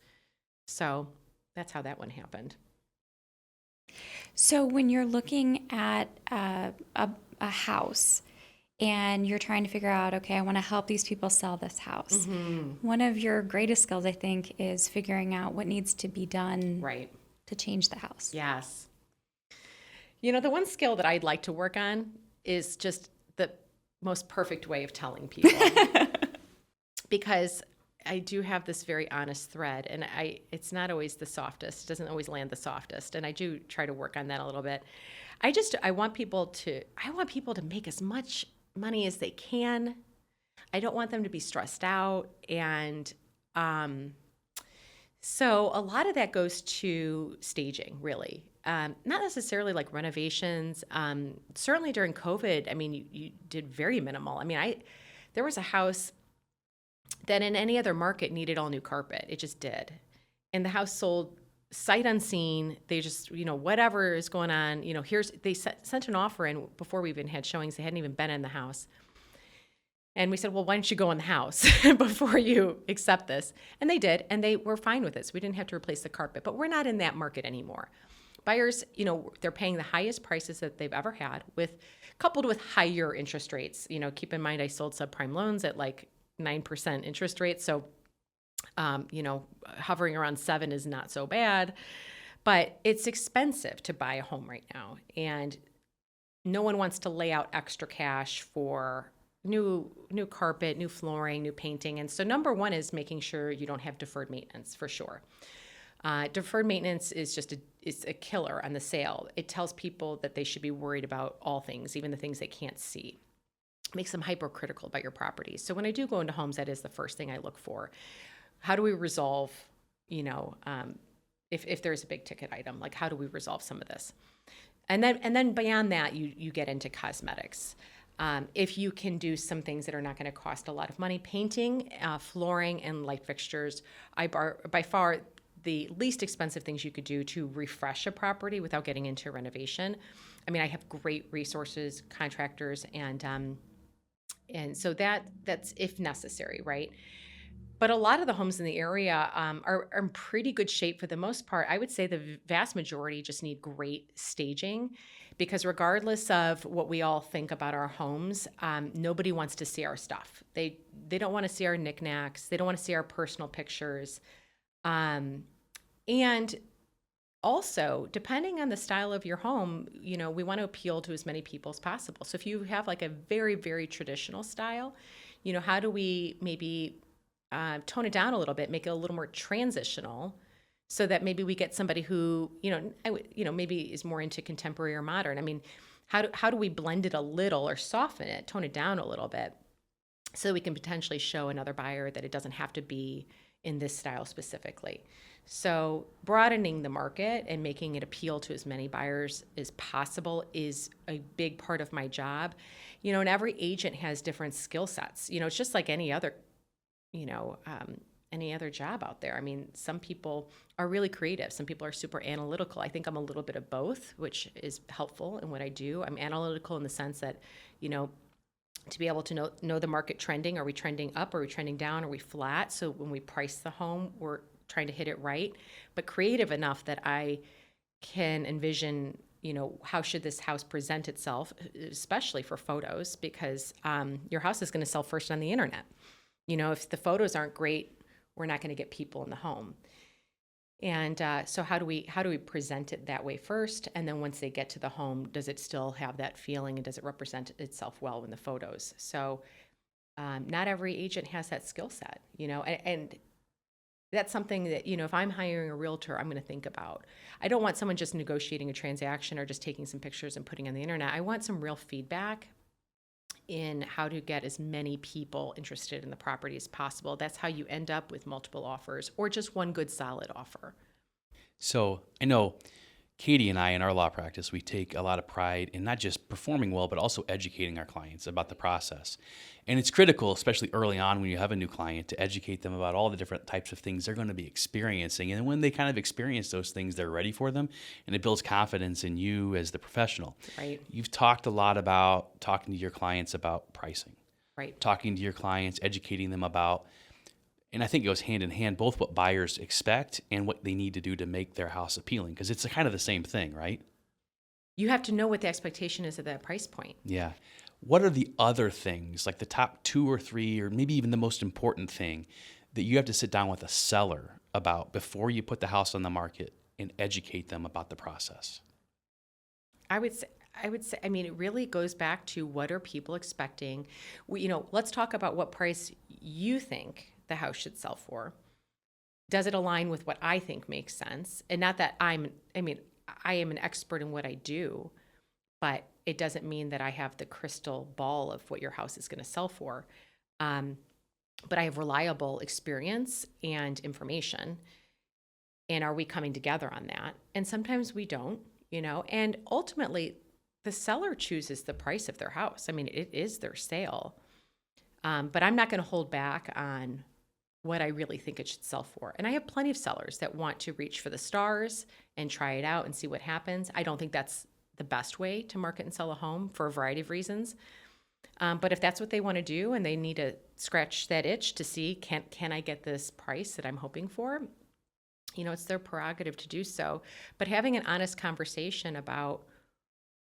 So that's how that one happened.
So when you're looking at a house and you're trying to figure out, okay, I want to help these people sell this house. Mm-hmm. One of your greatest skills, I think, is figuring out what needs to be done to change the house.
Yes. The one skill that I'd like to work on is just the most perfect way of telling people. Because I do have this very honest thread, and it's not always the softest. It doesn't always land the softest, and I do try to work on that a little bit. I want people to make as much money as they can. I don't want them to be stressed out, and so a lot of that goes to staging, really. Not necessarily like renovations. Certainly during COVID, I mean, you did very minimal. I mean, there was a house that in any other market needed all new carpet. It just did. And the house sold sight unseen. They just, whatever is going on, they sent an offer in before we even had showings. They hadn't even been in the house. And we said, well, why don't you go in the house before you accept this? And they did, and they were fine with it. So we didn't have to replace the carpet, but we're not in that market anymore. Buyers, they're paying the highest prices that they've ever had, coupled with higher interest rates. Keep in mind, I sold subprime loans at like 9% interest rates. So, hovering around 7 is not so bad, but it's expensive to buy a home right now. And no one wants to lay out extra cash for new carpet, new flooring, new painting. And so number one is making sure you don't have deferred maintenance, for sure. Deferred maintenance is it's a killer on the sale. It tells people that they should be worried about all things, even the things they can't see. It makes them hypercritical about your property. So when I do go into homes, that is the first thing I look for. How do we resolve, if there's a big ticket item, like how do we resolve some of this? And then beyond that, you get into cosmetics. If you can do some things that are not going to cost a lot of money, painting, flooring, and light fixtures, by far the least expensive things you could do to refresh a property without getting into renovation. I mean, I have great resources, contractors, and so that's if necessary, right? But a lot of the homes in the area are in pretty good shape for the most part. I would say the vast majority just need great staging, because regardless of what we all think about our homes, nobody wants to see our stuff. They don't want to see our knickknacks. They don't want to see our personal pictures. And also, depending on the style of your home, we want to appeal to as many people as possible. So if you have like a very, very traditional style, how do we maybe tone it down a little bit, make it a little more transitional, so that maybe we get somebody who, maybe is more into contemporary or modern. I mean, how do we blend it a little or soften it, tone it down a little bit, so we can potentially show another buyer that it doesn't have to be in this style specifically. So broadening the market and making it appeal to as many buyers as possible is a big part of my job. And every agent has different skill sets. It's just like any other job out there. I mean, some people are really creative. Some people are super analytical. I think I'm a little bit of both, which is helpful in what I do. I'm analytical in the sense that, to be able to know the market trending. Are we trending up? Are we trending down? Are we flat? So when we price the home, we're trying to hit it right, but creative enough that I can envision, how should this house present itself, especially for photos, because your house is going to sell first on the internet. If the photos aren't great, we're not going to get people in the home. And so how do we present it that way first? And then once they get to the home, does it still have that feeling, and does it represent itself well in the photos? So not every agent has that skill set, and that's something that, if I'm hiring a realtor, I'm going to think about. I don't want someone just negotiating a transaction or just taking some pictures and putting on the internet. I want some real feedback in how to get as many people interested in the property as possible. That's how you end up with multiple offers or just one good solid offer.
So I know Katie and I, in our law practice, we take a lot of pride in not just performing well, but also educating our clients about the process. And it's critical, especially early on when you have a new client, to educate them about all the different types of things they're going to be experiencing. And when they kind of experience those things, they're ready for them, and it builds confidence in you as the professional.
Right.
You've talked a lot about talking to your clients about pricing.
Right.
Talking to your clients, educating them about, and I think it goes hand in hand, both what buyers expect and what they need to do to make their house appealing, because it's kind of the same thing, right?
You have to know what the expectation is at that price point.
Yeah. What are the other things, like the top 2 or 3, or maybe even the most important thing that you have to sit down with a seller about before you put the house on the market and educate them about the process?
I would say, I mean, it really goes back to, what are people expecting? Let's talk about what price you think the house should sell for. Does it align with what I think makes sense? And not that I am an expert in what I do, but it doesn't mean that I have the crystal ball of what your house is going to sell for. But I have reliable experience and information. And are we coming together on that? And sometimes we don't, and ultimately the seller chooses the price of their house. I mean, it is their sale. But I'm not going to hold back on what I really think it should sell for. And I have plenty of sellers that want to reach for the stars and try it out and see what happens. I don't think that's the best way to market and sell a home for a variety of reasons. But if that's what they want to do and they need to scratch that itch to see, can I get this price that I'm hoping for? It's their prerogative to do so. But having an honest conversation about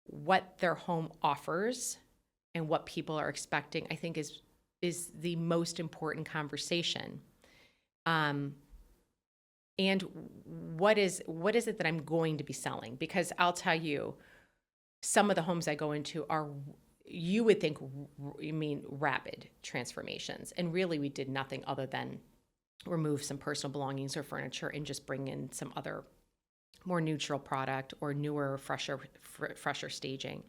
what their home offers and what people are expecting, I think is the most important conversation. And what is it that I'm going to be selling? Because I'll tell you, some of the homes I go into are, you would think, rapid transformations. And really, we did nothing other than remove some personal belongings or furniture and just bring in some other more neutral product or newer, fresher staging.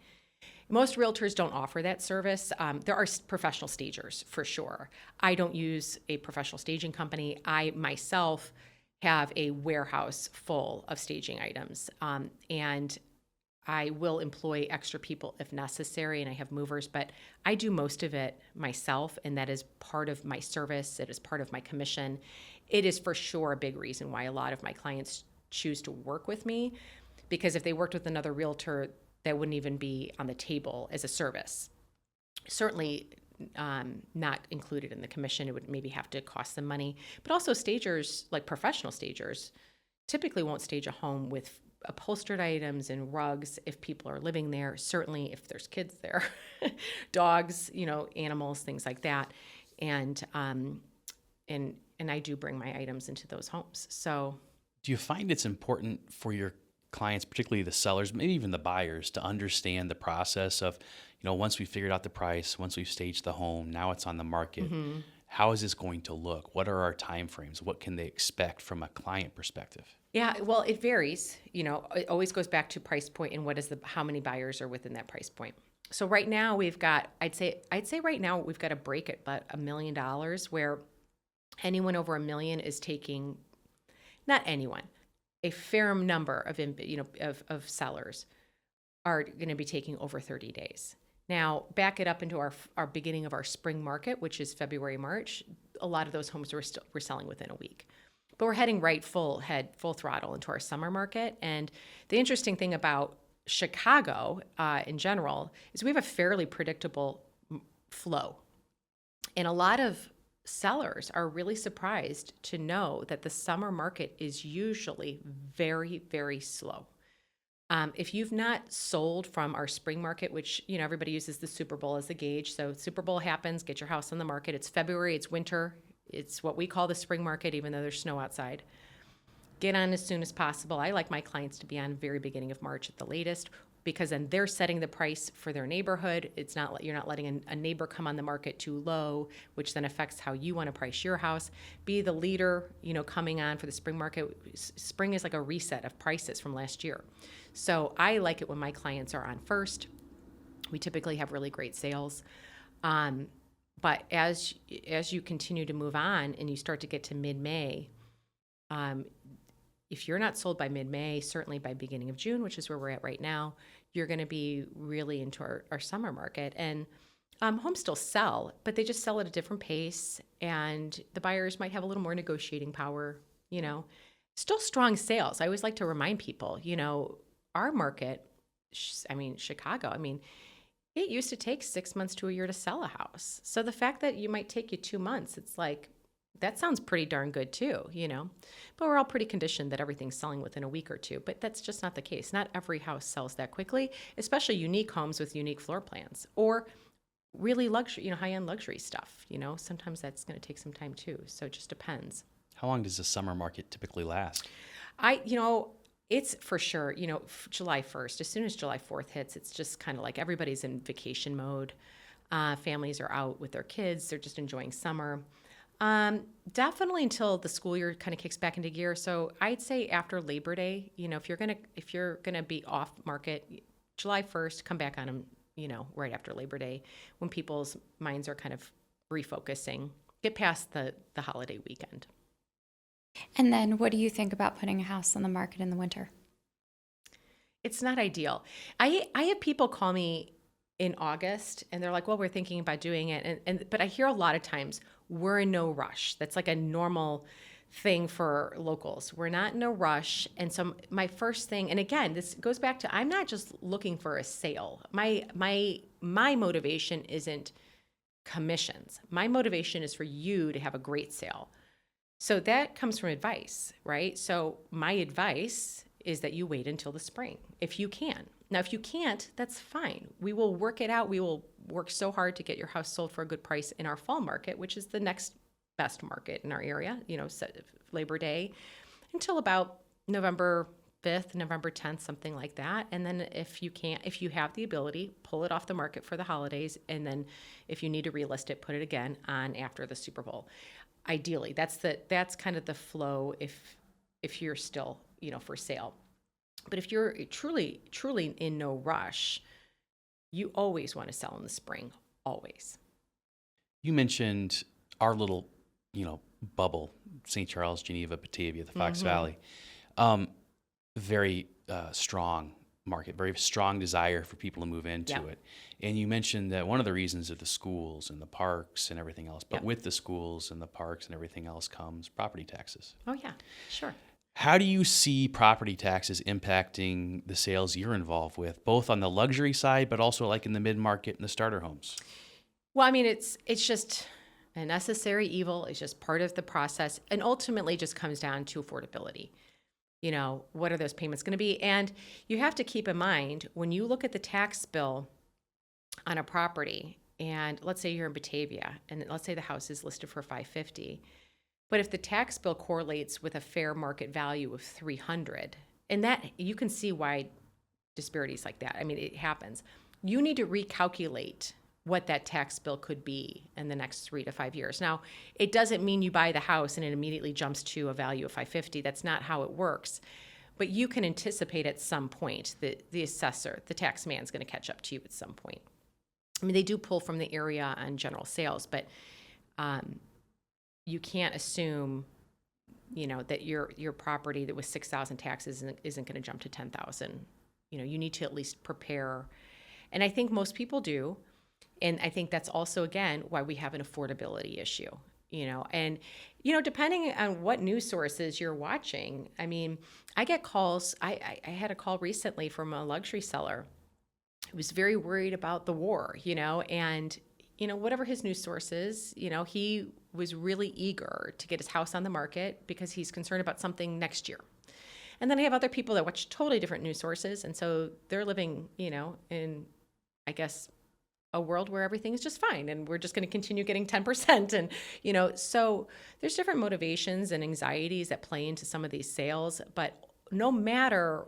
Most realtors don't offer that service. There are professional stagers for sure. I don't use a professional staging company. I myself have a warehouse full of staging items, and I will employ extra people if necessary, and I have movers, but I do most of it myself, and that is part of my service. It is part of my commission. It is for sure a big reason why a lot of my clients choose to work with me, because if they worked with another realtor, that wouldn't even be on the table as a service. Certainly not included in the commission. It would maybe have to cost them money. But also stagers, like professional stagers, typically won't stage a home with upholstered items and rugs if people are living there. Certainly if there's kids there, dogs, animals, things like that. And I do bring my items into those homes. So
Do you find it's important for your clients, particularly the sellers, maybe even the buyers, to understand the process of, once we figured out the price, once we've staged the home, now it's on the market, how is this going to look? What are our timeframes? What can they expect from a client perspective?
Yeah, well, it varies. It always goes back to price point and how many buyers are within that price point. So right now we've got, I'd say right now we've got a break at about $1 million, where anyone over $1 million is taking, not anyone, a fair number of sellers are going to be taking over 30 days. Now, back it up into our beginning of our spring market, which is February, March. A lot of those homes we're selling within a week. But we're heading full throttle into our summer market. And the interesting thing about Chicago in general is we have a fairly predictable flow. And a lot of sellers are really surprised to know that the summer market is usually very, very slow. If you've not sold from our spring market, which, everybody uses the Super Bowl as the gauge. So Super Bowl happens, get your house on the market. It's February, it's winter. It's what we call the spring market, even though there's snow outside. Get on as soon as possible. I like my clients to be on very beginning of March at the latest, because then they're setting the price for their neighborhood. You're not letting a neighbor come on the market too low, which then affects how you want to price your house. Be the leader, coming on for the spring market. Spring is like a reset of prices from last year. So I like it when my clients are on first. We typically have really great sales. But as you continue to move on and you start to get to mid-May, if you're not sold by mid-May, certainly by beginning of June, which is where we're at right now, you're going to be really into our summer market. And homes still sell, but they just sell at a different pace, and the buyers might have a little more negotiating power, Still strong sales. I always like to remind people, our market, Chicago, it used to take 6 months to a year to sell a house. So the fact that you might take you 2 months, it's like, that sounds pretty darn good too, But we're all pretty conditioned that everything's selling within a week or two, but that's just not the case. Not every house sells that quickly, especially unique homes with unique floor plans or really luxury, high-end luxury stuff, Sometimes that's going to take some time too. So it just depends.
How long does the summer market typically last?
It's for sure, July 1st. As soon as July 4th hits, it's just kind of like everybody's in vacation mode. Families are out with their kids. They're just enjoying summer. Definitely until the school year kind of kicks back into gear. So I'd say after Labor Day, if you're gonna be off market, July 1st, come back on them, right after Labor Day, when people's minds are kind of refocusing. Get past the holiday weekend.
And then what do you think about putting a house on the market in the winter?
It's not ideal. I have people call me in August and they're like, well, we're thinking about doing it. But I hear a lot of times, we're in no rush. That's like a normal thing for locals. We're not in a rush. And so my first thing, and again, this goes back to, I'm not just looking for a sale. My motivation isn't commissions. My motivation is for you to have a great sale. So that comes from advice, right? So my advice is that you wait until the spring if you can. Now, if you can't, that's fine. We will work it out. We will work so hard to get your house sold for a good price in our fall market, which is the next best market in our area, Labor Day, until about November 5th, November 10th, something like that. And then if you have the ability, pull it off the market for the holidays. And then if you need to relist it, put it again on after the Super Bowl. Ideally, that's kind of the flow if you're still, for sale. But if you're truly in no rush, you always want to sell in the spring, always.
You mentioned our little, bubble, St. Charles, Geneva, Batavia, the Fox Valley. Very strong market, very strong desire for people to move into it. And you mentioned that one of the reasons are the schools and the parks and everything else. But with the schools and the parks and everything else comes property taxes.
Oh, yeah, sure.
How do you see property taxes impacting the sales you're involved with, both on the luxury side, but also like in the mid-market and the starter homes?
Well, I mean, it's just a necessary evil. It's just part of the process, and ultimately just comes down to affordability. What are those payments going to be? And you have to keep in mind, when you look at the tax bill on a property, and let's say you're in Batavia, and let's say the house is listed for $550, but if the tax bill correlates with a fair market value of $300, and that you can see why disparities like that. I mean, it happens. You need to recalculate what that tax bill could be in the next 3 to 5 years. Now, it doesn't mean you buy the house and it immediately jumps to a value of $550. That's not how it works. But you can anticipate at some point that the assessor, the tax man, is going to catch up to you at some point. I mean, they do pull from the area on general sales, but you can't assume, that your property that was 6,000 taxes isn't going to jump to 10,000. You need to at least prepare. And I think most people do. And I think that's also, again, why we have an affordability issue, and, depending on what news sources you're watching. I mean, I get calls. I had a call recently from a luxury seller who was very worried about the war, and, whatever his news source is, he was really eager to get his house on the market because he's concerned about something next year. And then I have other people that watch totally different news sources. And so they're living, in, I guess, a world where everything is just fine and we're just going to continue getting 10%. And, so there's different motivations and anxieties that play into some of these sales. But no matter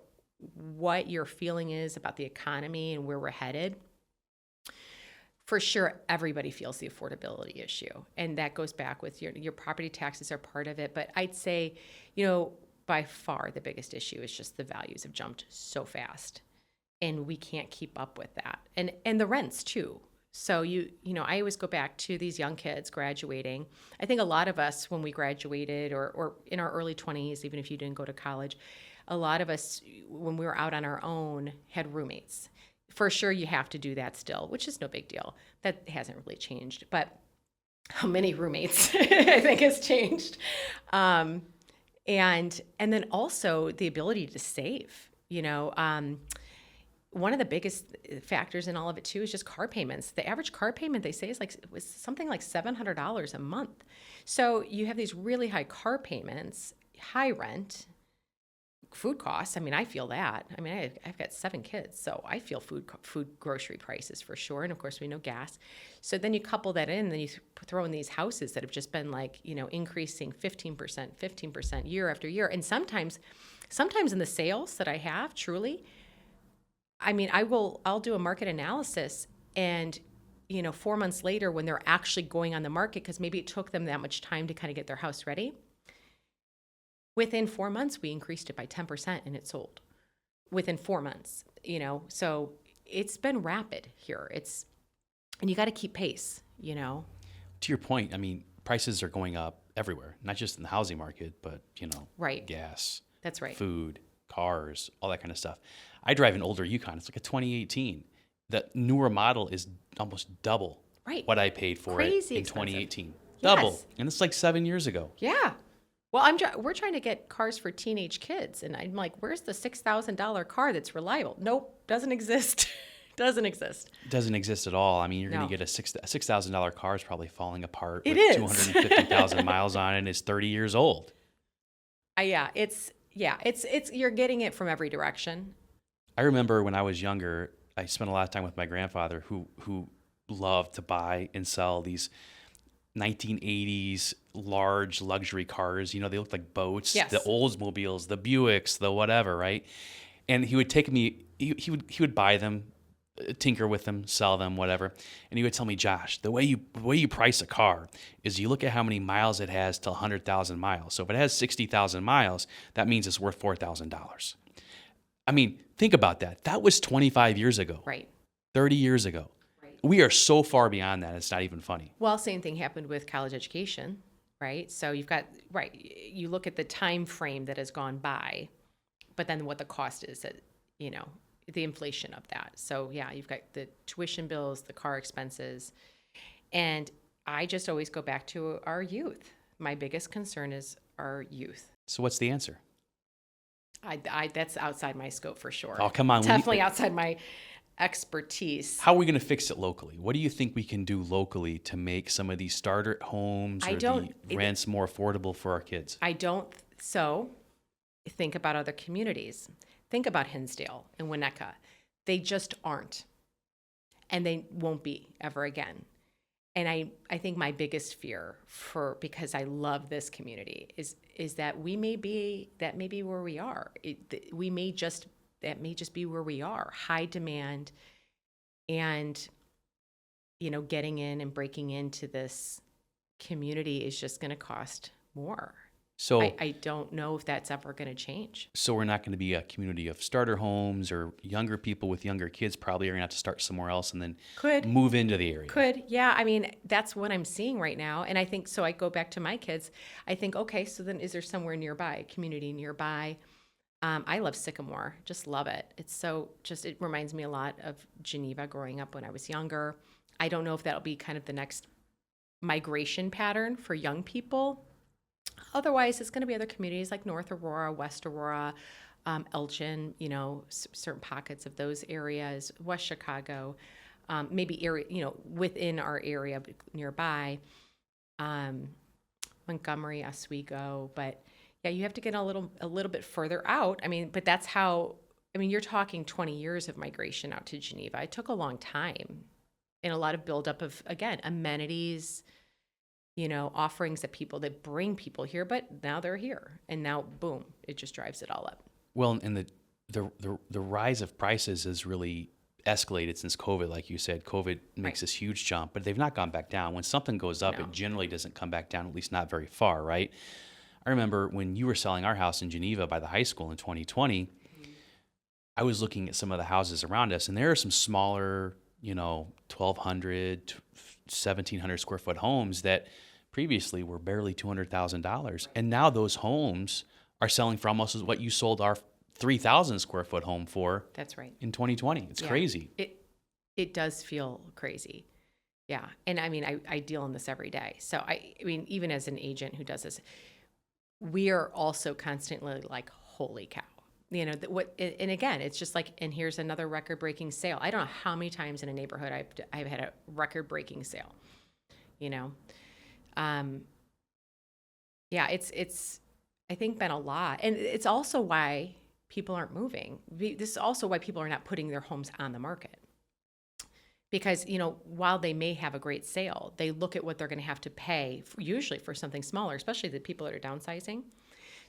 what your feeling is about the economy and where we're headed, for sure, everybody feels the affordability issue. And that goes back with your property taxes are part of it. But I'd say, by far the biggest issue is just the values have jumped so fast. And we can't keep up with that. And the rents too. So I always go back to these young kids graduating. I think a lot of us, when we graduated or in our early 20s, even if you didn't go to college, a lot of us, when we were out on our own, had roommates. For sure, you have to do that still, which is no big deal. That hasn't really changed. But how many roommates, I think, has changed. And then also the ability to save, one of the biggest factors in all of it too is just car payments. The average car payment, they say, was something like $700 a month. So you have these really high car payments, high rent, food costs. I mean, I feel that. I mean, I've got 7 kids, so I feel food grocery prices for sure. And of course, we know gas. So then you couple that in, and then you throw in these houses that have just been increasing 15% year after year. And sometimes in the sales that I have, truly, I mean, I'll do a market analysis and, 4 months later when they're actually going on the market, because maybe it took them that much time to kind of get their house ready. Within 4 months, we increased it by 10% and it sold within 4 months, so it's been rapid here. And you got to keep pace, To
your point, I mean, prices are going up everywhere, not just in the housing market, but,
right.
Gas.
That's right.
Food, cars, all that kind of stuff. I drive an older Yukon. It's like a 2018. The newer model is almost double what I paid for
Crazy
it in
expensive.
2018.
Yes.
Double. And it's like 7 years ago.
Yeah. Well, we're trying to get cars for teenage kids, and I'm like, where's the $6,000 car that's reliable? Nope, doesn't exist. Doesn't exist.
Doesn't exist at all. I mean, you're
No.
going to get a $6,000 car is probably falling apart
It
with
is.
250,000 miles on it and is 30 years old.
It's you're getting it from every direction.
I remember when I was younger, I spent a lot of time with my grandfather who loved to buy and sell these 1980s large luxury cars. You know, they looked like boats,
Yes.
the Oldsmobiles, the Buicks, the whatever, right? And he would take me, he would buy them, tinker with them, sell them, whatever. And he would tell me, Josh, the way you price a car is you look at how many miles it has till 100,000 miles. So if it has 60,000 miles, that means it's worth $4,000. I mean, think about that. That was 25 years ago,
Right.
30 years ago.
Right.
We are so far beyond that. It's not even funny.
Well, same thing happened with college education, right? So you've got, right, you look at the time frame that has gone by, but then what the cost is, you know, the inflation of that. So yeah, you've got the tuition bills, the car expenses. And I just always go back to our youth. My biggest concern is our youth.
So what's the answer?
That's outside my scope for sure.
Oh, come on.
Definitely outside my expertise.
How are we going to fix it locally? What do you think we can do locally to make some of these starter homes or the rents more affordable for our kids?
So think about other communities. Think about Hinsdale and Winnetka. They just aren't. And they won't be ever again. And I think my biggest fear because I love this community is that that may be where we are. That may just be where we are. High demand and, you know, getting in and breaking into this community is just going to cost more.
So
I don't know if that's ever going to change.
So we're not going to be a community of starter homes, or younger people with younger kids probably are going to have to start somewhere else and then move into the area.
Yeah. I mean, that's what I'm seeing right now. And I think, so I go back to my kids. I think, okay, so then is there somewhere nearby, a community nearby? I love Sycamore. Just love it. It reminds me a lot of Geneva growing up when I was younger. I don't know if that'll be kind of the next migration pattern for young people. Otherwise, it's going to be other communities like North Aurora, West Aurora, Elgin, you know, certain pockets of those areas, West Chicago, maybe area, you know, within our area nearby, Montgomery, Oswego. But yeah, you have to get a little bit further out. I mean, but that's how. I mean, you're talking 20 years of migration out to Geneva. It took a long time, and a lot of buildup of, again, amenities, you know, offerings that bring people here, but now they're here, and now boom, it just drives it all up.
Well, and the rise of prices has really escalated since COVID. Like you said, COVID makes this huge jump, but they've not gone back down. When something goes up, it generally doesn't come back down, at least not very far, right? I remember when you were selling our house in Geneva by the high school in 2020, I was looking at some of the houses around us, and there are some smaller, you know, 1,200 to 1,700 square foot homes that previously were barely $200,000. And now those homes are selling for almost what you sold our 3,000 square foot home for.
That's right.
In 2020. It's crazy.
It does feel crazy. Yeah. And I mean, I deal in this every day. So I mean, even as an agent who does this, we are also constantly like, holy cow. You know, and again, it's just like, and here's another record-breaking sale. I don't know how many times in a neighborhood I've had a record-breaking sale, you know. Yeah, it's I think been a lot. And it's also why people aren't moving. This is also why people are not putting their homes on the market. Because, you know, while they may have a great sale, they look at what they're going to have to pay, usually for something smaller, especially the people that are downsizing.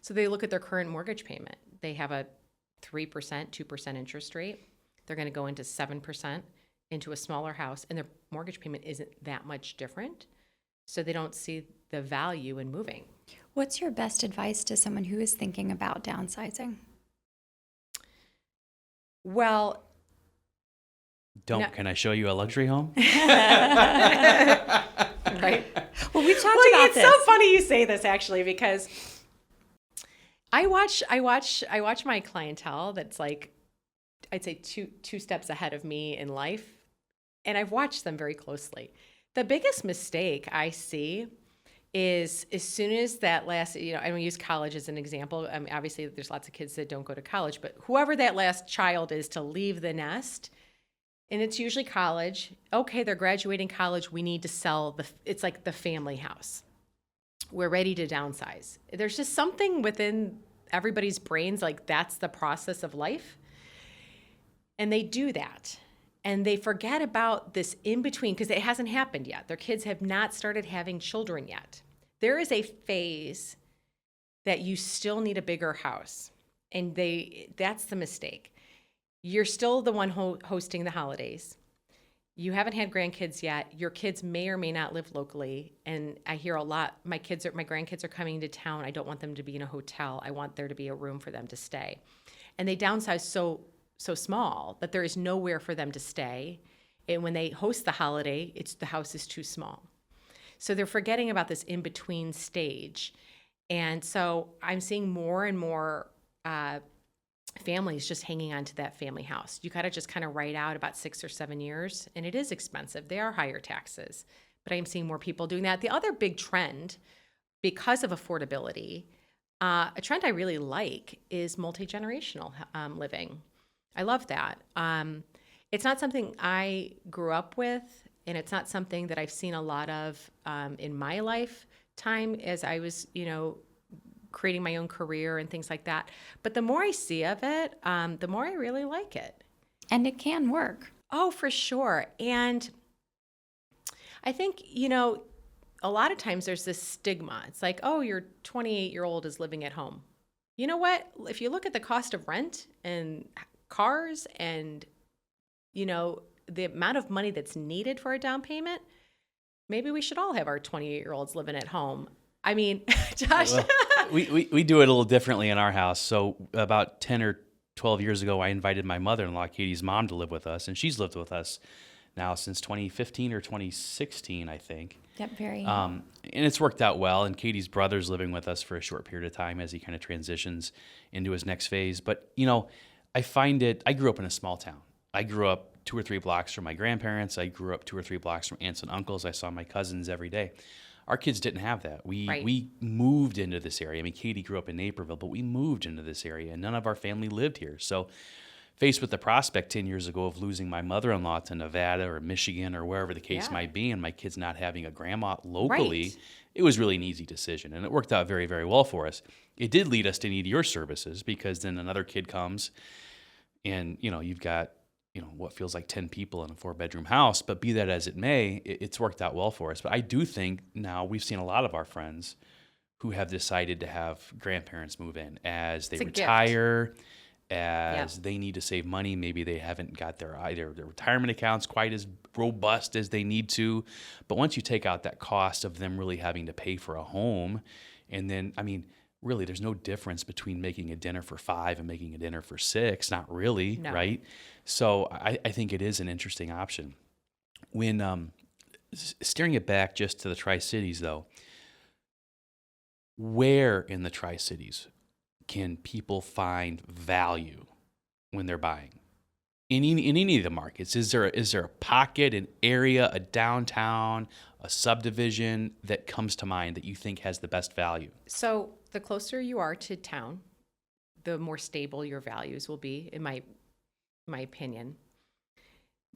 So they look at their current mortgage payment. They have a 3%, 2% interest rate. They're going to go into 7% into a smaller house, and their mortgage payment isn't that much different. So they don't see the value in moving.
What's your best advice to someone who is thinking about downsizing?
Well,
Can I show you a luxury home?
Right?
Well, we've talked about
this.
this.
It's so funny you say this, actually, because I watch my clientele that's like, I'd say two steps ahead of me in life, and I've watched them very closely. The biggest mistake I see is as soon as that last, I'm going to use college as an example. I mean, obviously, there's lots of kids that don't go to college, but whoever that last child is to leave the nest, and it's usually college. Okay, they're graduating college. We need to sell it's like the family house. We're ready to downsize. There's just something within everybody's brains, like that's the process of life. And they do that. And they forget about this in between because it hasn't happened yet. Their kids have not started having children yet. There is a phase that you still need a bigger house. And that's the mistake. You're still the one hosting the holidays. You haven't had grandkids yet. Your kids may or may not live locally. And I hear a lot, my grandkids are coming to town. I don't want them to be in a hotel. I want there to be a room for them to stay. And they downsize so small that there is nowhere for them to stay. And when they host the holiday, the house is too small. So they're forgetting about this in-between stage. And so I'm seeing more and more families just hanging on to that family house. You got to just kind of write out about 6 or 7 years, and it is expensive. They are higher taxes, but I'm seeing more people doing that. The other big trend, because of affordability, a trend I really like is multi-generational living. I love that. It's not something I grew up with, and it's not something that I've seen a lot of in my lifetime as I was, creating my own career and things like that. But the more I see of it, the more I really like it.
And it can work.
Oh, for sure. And I think, a lot of times there's this stigma. It's like, oh, your 28-year-old is living at home. You know what? If you look at the cost of rent and cars and, the amount of money that's needed for a down payment, maybe we should all have our 28-year-olds living at home. I mean, Josh.
Well, we do it a little differently in our house. So about 10 or 12 years ago, I invited my mother-in-law, Katie's mom, to live with us. And she's lived with us now since 2015 or 2016, I think.
Yep, very.
And it's worked out well. And Katie's brother's living with us for a short period of time as he kind of transitions into his next phase. But, I grew up in a small town. I grew up 2 or 3 blocks from my grandparents. I grew up 2 or 3 blocks from aunts and uncles. I saw my cousins every day. Our kids didn't have that. We moved into this area. I mean, Katie grew up in Naperville, but we moved into this area, and none of our family lived here. So faced with the prospect 10 years ago of losing my mother-in-law to Nevada or Michigan or wherever the case might be, and my kids not having a grandma locally, it was really an easy decision, and it worked out very, very well for us. It did lead us to need your services because then another kid comes, and, you've got what feels like 10 people in a 4-bedroom house, but be that as it may, it's worked out well for us. But I do think now we've seen a lot of our friends who have decided to have grandparents move in as they retire, as they need to save money. Maybe they haven't got their retirement accounts quite as robust as they need to. But once you take out that cost of them really having to pay for a home, and then, really, there's no difference between making a dinner for 5 and making a dinner for 6. Not really, right? So I think it is an interesting option. When steering it back just to the Tri-Cities, though, where in the Tri-Cities can people find value when they're buying? In any of the markets, is there a pocket, an area, a downtown, a subdivision that comes to mind that you think has the best value?
So the closer you are to town, the more stable your values will be, in my opinion.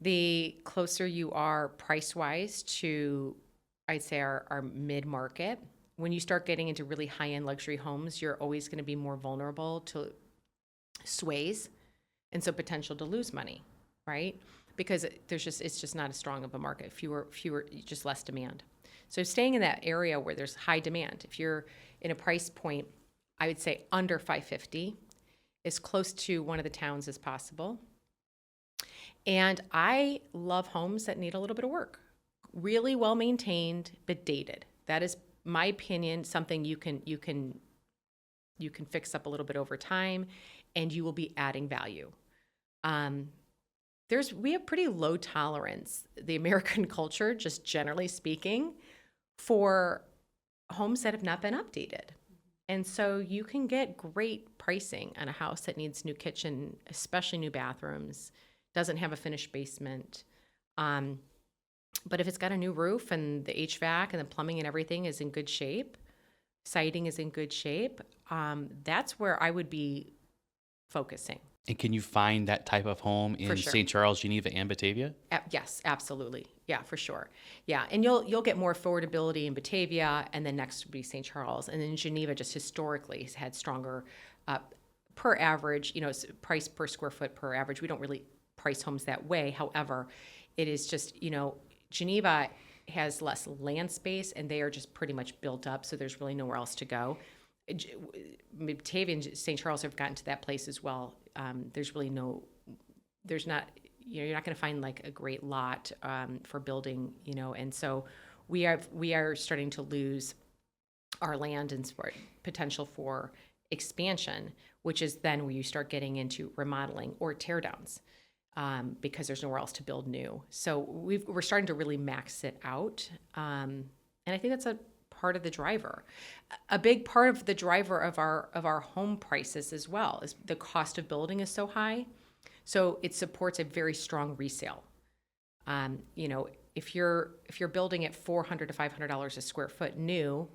The closer you are price-wise to, I'd say, our mid-market, when you start getting into really high-end luxury homes, you're always going to be more vulnerable to sways, and so potential to lose money, right? Because it's just not as strong of a market. Fewer, just less demand. So staying in that area where there's high demand, if you're in a price point, I would say under $550, as close to one of the towns as possible. And I love homes that need a little bit of work, really well maintained but dated. That is my opinion. Something you can fix up a little bit over time, and you will be adding value. We have pretty low tolerance, the American culture, just generally speaking, for homes that have not been updated. And so you can get great pricing on a house that needs new kitchen, especially new bathrooms, doesn't have a finished basement. But if it's got a new roof and the HVAC and the plumbing and everything is in good shape, siding is in good shape, that's where I would be focusing.
And can you find that type of home in
sure.
St. Charles, Geneva, and Batavia?
Yes, absolutely. Yeah, for sure. Yeah, and you'll get more affordability in Batavia, and then next would be St. Charles, and then Geneva just historically has had stronger per average, price per square foot per average. We don't really price homes that way. However, it is just, Geneva has less land space, and they are just pretty much built up, so there's really nowhere else to go. Batavia and St. Charles have gotten to that place as well. There's not, you're not going to find like a great lot for building, and so we are starting to lose our land and potential for expansion, which is then where you start getting into remodeling or tear downs. Because there's nowhere else to build new. So we're starting to really max it out. And I think that's a part of the driver. A big part of the driver of our home prices as well is the cost of building is so high. So it supports a very strong resale. If you're building at $400 to $500 a square foot new,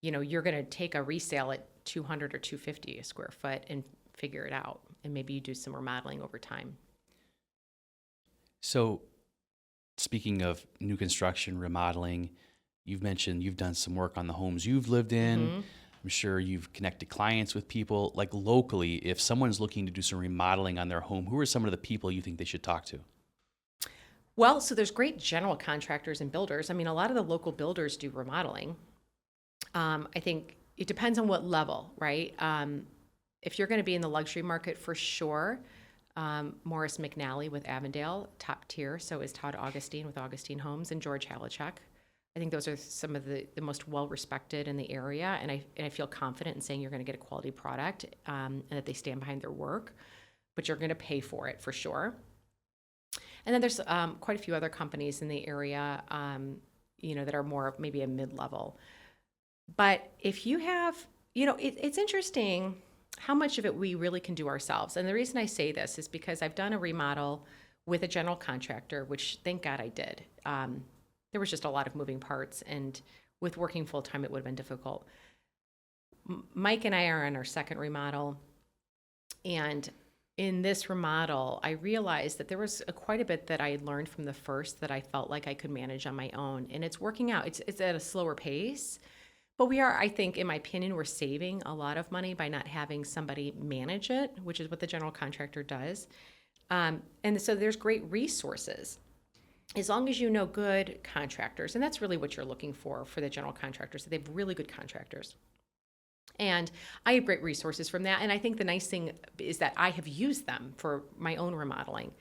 you're going to take a resale at $200 or $250 a square foot and figure it out. And maybe you do some remodeling over time.
So speaking of new construction, remodeling, you've mentioned you've done some work on the homes you've lived in.
Mm-hmm.
I'm sure you've connected clients with people. Like locally, if someone's looking to do some remodeling on their home, who are some of the people you think they should talk to?
Well, so there's great general contractors and builders. I mean, a lot of the local builders do remodeling. I think it depends on what level, right? If you're going to be in the luxury market, for sure, Morris McNally with Avondale, top tier. So is Todd Augustine with Augustine Homes and George Havlicek. I think those are some of the most well-respected in the area. And I feel confident in saying you're going to get a quality product and that they stand behind their work, but you're going to pay for it for sure. And then there's quite a few other companies in the area, that are more of maybe a mid-level. But if you have, it's interesting how much of it we really can do ourselves. And the reason I say this is because I've done a remodel with a general contractor, which thank God I did. There was just a lot of moving parts, and with working full time, it would have been difficult. Mike and I are on our second remodel, and in this remodel, I realized that there was quite a bit that I had learned from the first that I felt like I could manage on my own, and it's working out. It's at a slower pace. But we are, I think, in my opinion, we're saving a lot of money by not having somebody manage it, which is what the general contractor does. And so there's great resources. As long as you know good contractors, and that's really what you're looking for the general contractors, they have really good contractors. And I have great resources from that. And I think the nice thing is that I have used them for my own remodeling.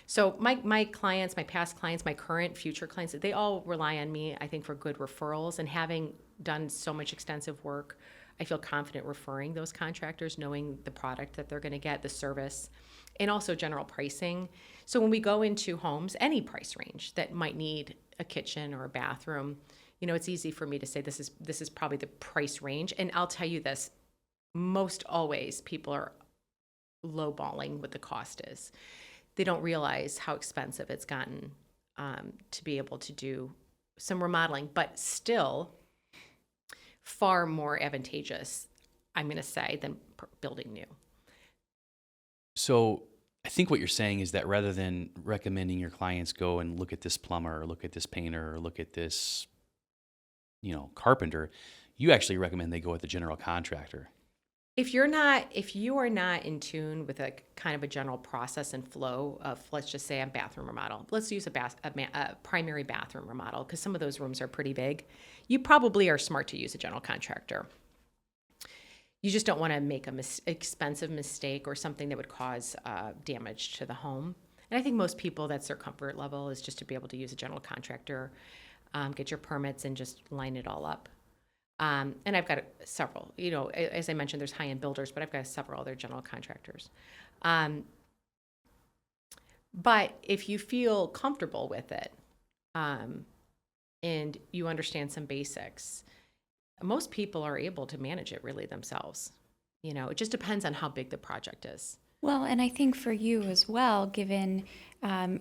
So my clients, my past clients, my current, future clients, they all rely on me, I think, for good referrals. And having done so much extensive work, I feel confident referring those contractors, knowing the product that they're going to get, the service, and also general pricing. So when we go into homes, any price range that might need a kitchen or a bathroom, it's easy for me to say this is probably the price range. And I'll tell you this, most always people are lowballing what the cost is. They don't realize how expensive it's gotten to be able to do some remodeling, but still far more advantageous, I'm going to say, than building new.
So I think what you're saying is that rather than recommending your clients go and look at this plumber or look at this painter or look at this, carpenter, you actually recommend they go with the general contractor.
If you are not in tune with a kind of a general process and flow of, let's just say, a bathroom remodel. Let's use a primary bathroom remodel because some of those rooms are pretty big. You probably are smart to use a general contractor. You just don't want to make an expensive mistake or something that would cause damage to the home. And I think most people, that's their comfort level, is just to be able to use a general contractor, get your permits, and just line it all up. And I've got several, as I mentioned, there's high-end builders, but I've got several other general contractors. But if you feel comfortable with it, and you understand some basics, most people are able to manage it really themselves. It just depends on how big the project is.
Well, and I think for you as well, given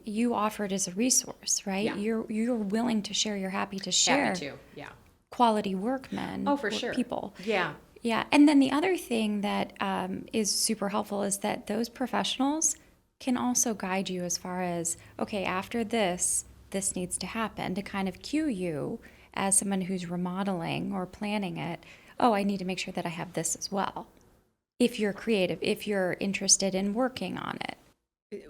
you offer it as a resource, right?
Yeah.
You're willing to share. You're happy to share
Happy to, yeah.
quality workmen.
Oh, for sure.
People.
Yeah.
Yeah, and then the other thing that is super helpful is that those professionals can also guide you as far as, okay, after this needs to happen, to kind of cue you as someone who's remodeling or planning it. Oh, I need to make sure that I have this as well. If you're creative, if you're interested in working on it.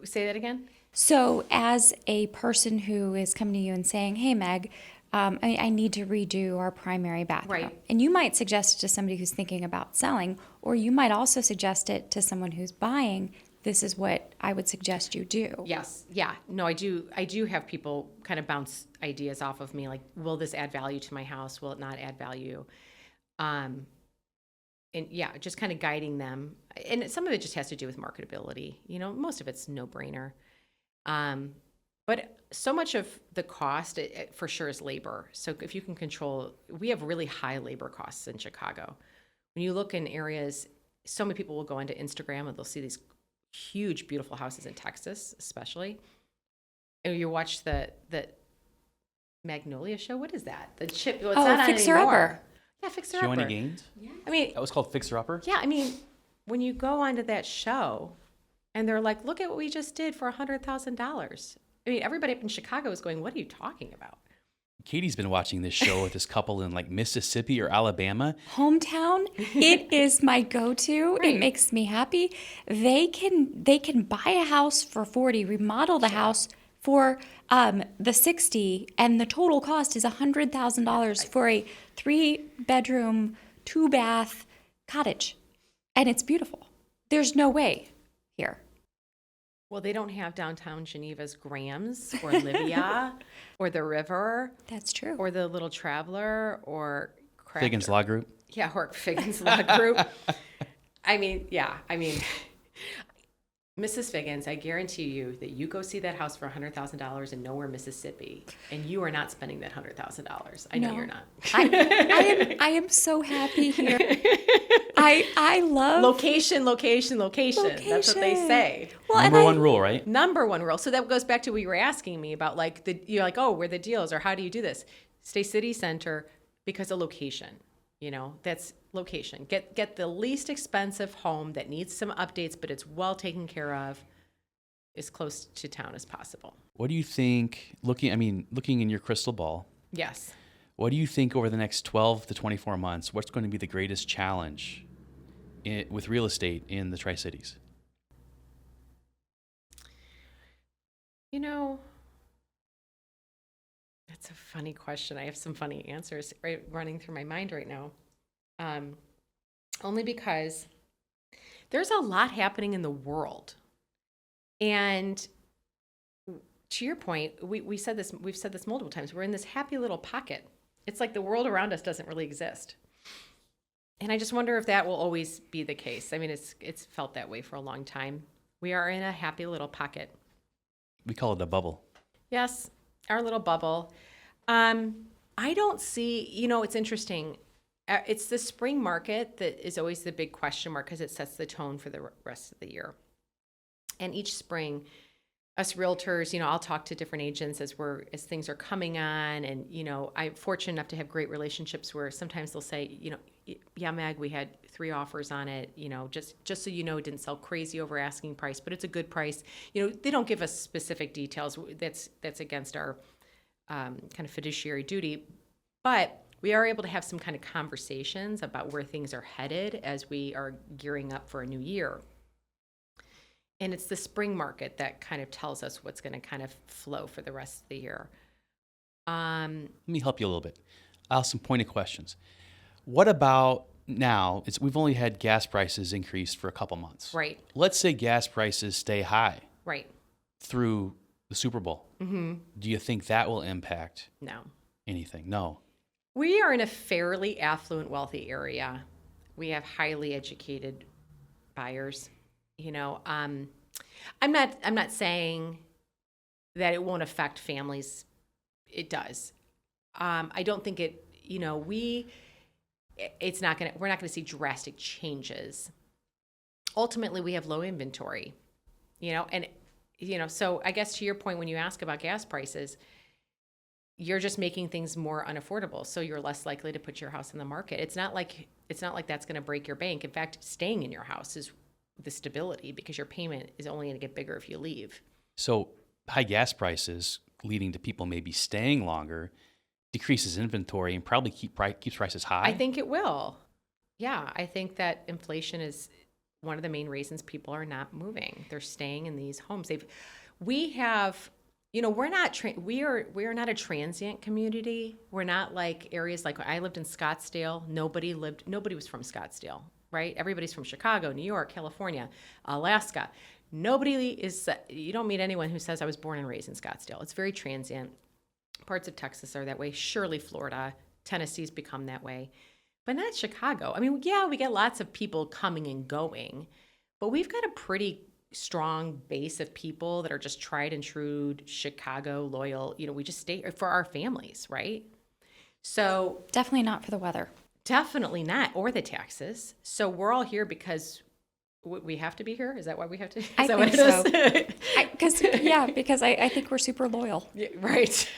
Say that again?
So, as a person who is coming to you and saying, hey, Meg, I need to redo our primary bathroom.
Right.
And you might suggest it to somebody who's thinking about selling, or you might also suggest it to someone who's buying. This is what I would suggest you do.
Yes. Yeah. No, I do have people kind of bounce ideas off of me, like, will this add value to my house? Will it not add value? And yeah, just kind of guiding them. And some of it just has to do with marketability. Most of it's no brainer. But so much of the cost, it for sure, is labor. So if you can control, we have really high labor costs in Chicago. When you look in areas, so many people will go onto Instagram and they'll see these huge, beautiful houses in Texas, especially. And you watch the Magnolia show. What is that? The chip. Well, it's not on
Fixer
anymore.
Upper.
Yeah, Fixer
Joanna
Upper.
Gaines?
Yeah. I mean,
That was called Fixer Upper?
yeah, I mean, when you go onto that show and they're like, look at what we just did for $100,000. I mean, everybody up in Chicago is going, what are you talking about?
Katie's been watching this show with this couple in like Mississippi or Alabama.
Hometown, it is my go-to.
Right.
It makes me happy. They can buy a house for 40, remodel the house for the 60, and the total cost is $100,000 for a 3-bedroom, 2-bath cottage, and it's beautiful. There's no way here.
Well, they don't have downtown Geneva's Grams or Livia or the River
That's true.
or the Little Traveler or
Figgins Law Group.
Yeah, or Figgins Law Group. I mean, Mrs. Figgins, I guarantee you that you go see that house for $100,000 in nowhere, Mississippi, and you are not spending that $100,000. I know
No.
you're not.
I am so happy here. I love
Location. That's what they say.
Well,
Number one rule, right?
Number one rule. So that goes back to what you were asking me about, like, you're like, oh, where the deals, or how do you do this? Stay city center because of location. That's location. Get the least expensive home that needs some updates, but it's well taken care of, as close to town as possible.
What do you think, looking in your crystal ball,
Yes.
what do you think over the next 12 to 24 months, what's going to be the greatest challenge with real estate in the Tri-Cities?
That's a funny question. I have some funny answers running through my mind right now. Only because there's a lot happening in the world. And to your point, we've said this multiple times. We're in this happy little pocket. It's like the world around us doesn't really exist. And I just wonder if that will always be the case. I mean, it's felt that way for a long time. We are in a happy little pocket.
We call it a bubble.
Yes, our little bubble. I don't see, it's interesting. It's the spring market that is always the big question mark because it sets the tone for the rest of the year. And each spring, us realtors, I'll talk to different agents as things are coming on. And, I'm fortunate enough to have great relationships where sometimes they'll say, yeah, Meg, we had 3 offers on it, just so it didn't sell crazy over asking price, but it's a good price. They don't give us specific details. That's against our kind of fiduciary duty. But we are able to have some kind of conversations about where things are headed as we are gearing up for a new year. And it's the spring market that kind of tells us what's going to kind of flow for the rest of the year.
Let me help you a little bit. I'll have some pointed questions. What about now? We've only had gas prices increase for a couple months.
Right.
Let's say gas prices stay high
Right.
through the Super Bowl.
Mm-hmm.
Do you think that will impact
No.
anything? No.
We are in a fairly affluent, wealthy area. We have highly educated buyers. I'm not saying that it won't affect families. It does. I don't think it. We're not going to see drastic changes. ultimately we have low inventory, and, so I guess to your point, when you ask about gas prices, you're just making things more unaffordable. So you're less likely to put your house in the market. It's not like that's going to break your bank. In fact, staying in your house is the stability, because your payment is only going to get bigger if you leave.
So high gas prices leading to people maybe staying longer decreases inventory and probably keeps prices high.
I think it will. Yeah, I think that inflation is one of the main reasons people are not moving. They're staying in these homes. We have, we're not we are not a transient community. We're not like areas like when I lived in Scottsdale. Nobody was from Scottsdale, right? Everybody's from Chicago, New York, California, Alaska. You don't meet anyone who says I was born and raised in Scottsdale. It's very transient. Parts of Texas are that way. Surely Florida, Tennessee's become that way, but not Chicago. I mean, yeah, we get lots of people coming and going, but we've got a pretty strong base of people that are just tried and true Chicago loyal. We just stay for our families, right? So
Definitely not for the weather.
definitely not, or the taxes. So we're all here because we have to be here. Is that why we have to? Is
I
that
think
what it is?
Because I think we're super loyal.
Yeah, right.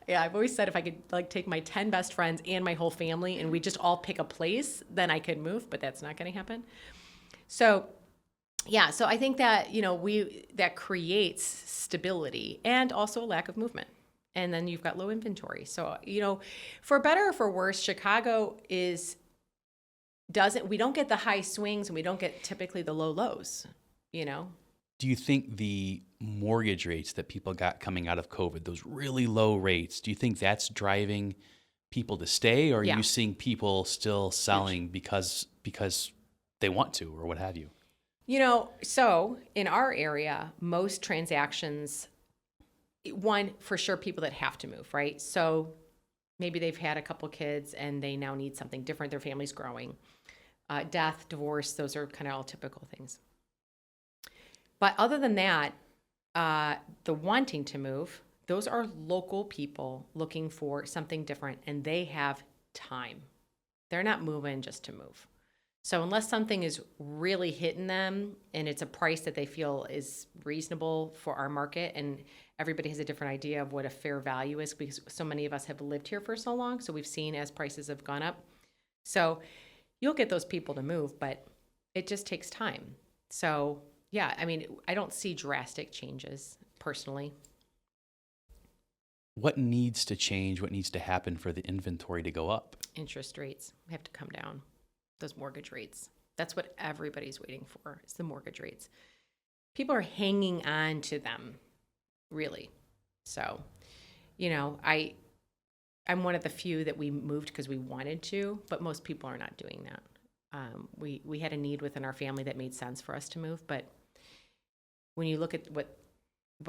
Yeah, I've always said if I could take my 10 best friends and my whole family and we just all pick a place, then I could move, but that's not going to happen. So, yeah, so I think that, that creates stability and also a lack of movement. And then you've got low inventory. So, for better or for worse, Chicago we don't get the high swings and we don't get typically the low lows,
Do you think the mortgage rates that people got coming out of COVID, those really low rates, do you think that's driving people to stay, or are you seeing people still selling because they want to or what have you?
So in our area, most transactions, one, for sure, people that have to move, right? So maybe they've had a couple kids and they now need something different. Their family's growing. Death, divorce, those are kind of all typical things. But other than that, the wanting to move, those are local people looking for something different, and they have time. They're not moving just to move. So unless something is really hitting them and it's a price that they feel is reasonable for our market, and everybody has a different idea of what a fair value is because so many of us have lived here for so long, so we've seen as prices have gone up. So you'll get those people to move, but it just takes time. So yeah, I mean, I don't see drastic changes personally.
What needs to change? What needs to happen for the inventory to go up?
Interest rates have to come down. Those mortgage rates. That's what everybody's waiting for, is the mortgage rates. People are hanging on to them, really. So, I'm one of the few that we moved because we wanted to, but most people are not doing that. We had a need within our family that made sense for us to move, but when you look at what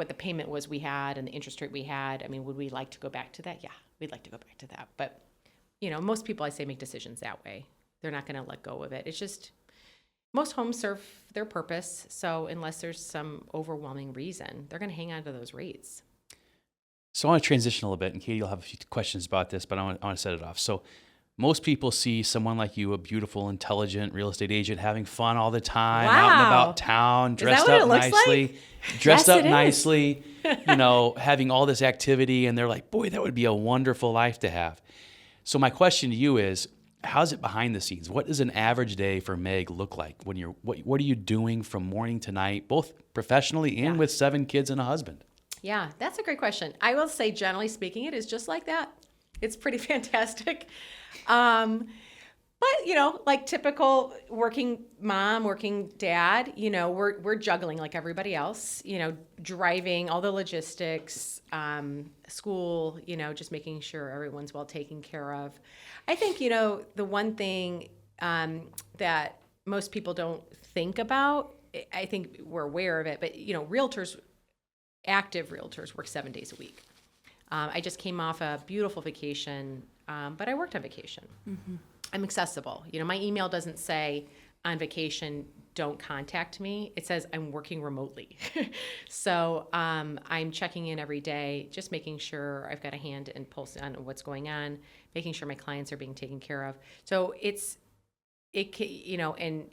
the payment was we had and the interest rate we had, I mean, would we like to go back to that? Yeah, we'd like to go back to that. But, most people, I say, make decisions that way. They're not going to let go of it. It's just, most homes serve their purpose. So unless there's some overwhelming reason, they're going to hang on to those rates.
So I want to transition a little bit, and Katie will have a few questions about this, but I want to set it off. So most people see someone like you, a beautiful, intelligent real estate agent, having fun all the time, out and about town, dressed up nicely, having all this activity, and they're like, boy, that would be a wonderful life to have. So my question to you is, how's it behind the scenes? What does an average day for Meg look like? What are you doing from morning to night, both professionally and with 7 kids and a husband?
Yeah, that's a great question. I will say, generally speaking, it is just like that. It's pretty fantastic. But, like typical working mom, working dad, we're juggling like everybody else, driving, all the logistics, school, just making sure everyone's well taken care of. I think, the one thing that most people don't think about, I think we're aware of it, but, active realtors work 7 days a week. I just came off a beautiful vacation, but I worked on vacation. Mm-hmm. I'm accessible. My email doesn't say on vacation, don't contact me. It says I'm working remotely. So I'm checking in every day, just making sure I've got a hand and pulse on what's going on, making sure my clients are being taken care of. So and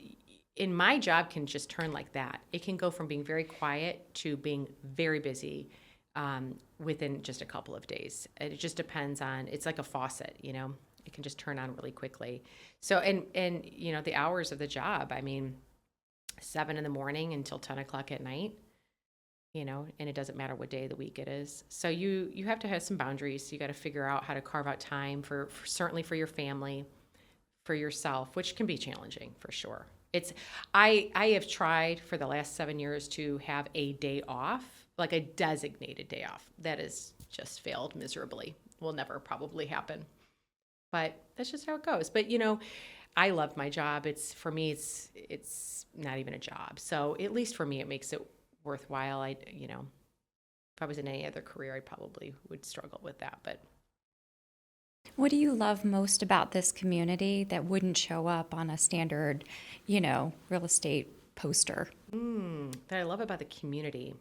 in my job can just turn like that. It can go from being very quiet to being very busy within just a couple of days. And it just depends on, it's like a faucet, you know, it can just turn on really quickly. So, and you know, the hours of the job, I mean, 7 a.m. until 10 o'clock at night, you know, and it doesn't matter what day of the week it is. So you have to have some boundaries. You got to figure out how to carve out time for certainly for your family, for yourself, which can be challenging for sure. I have tried for the last 7 years to have a day off, like a designated day off. That has just failed miserably. Will never probably happen. But that's just how it goes. But you know, I love my job. For me, it's not even a job. So at least for me, it makes it worthwhile. You know, if I was in any other career, I probably would struggle with that. But
What do you love most about this community that wouldn't show up on a standard, you know, real estate poster?
that I love about the community.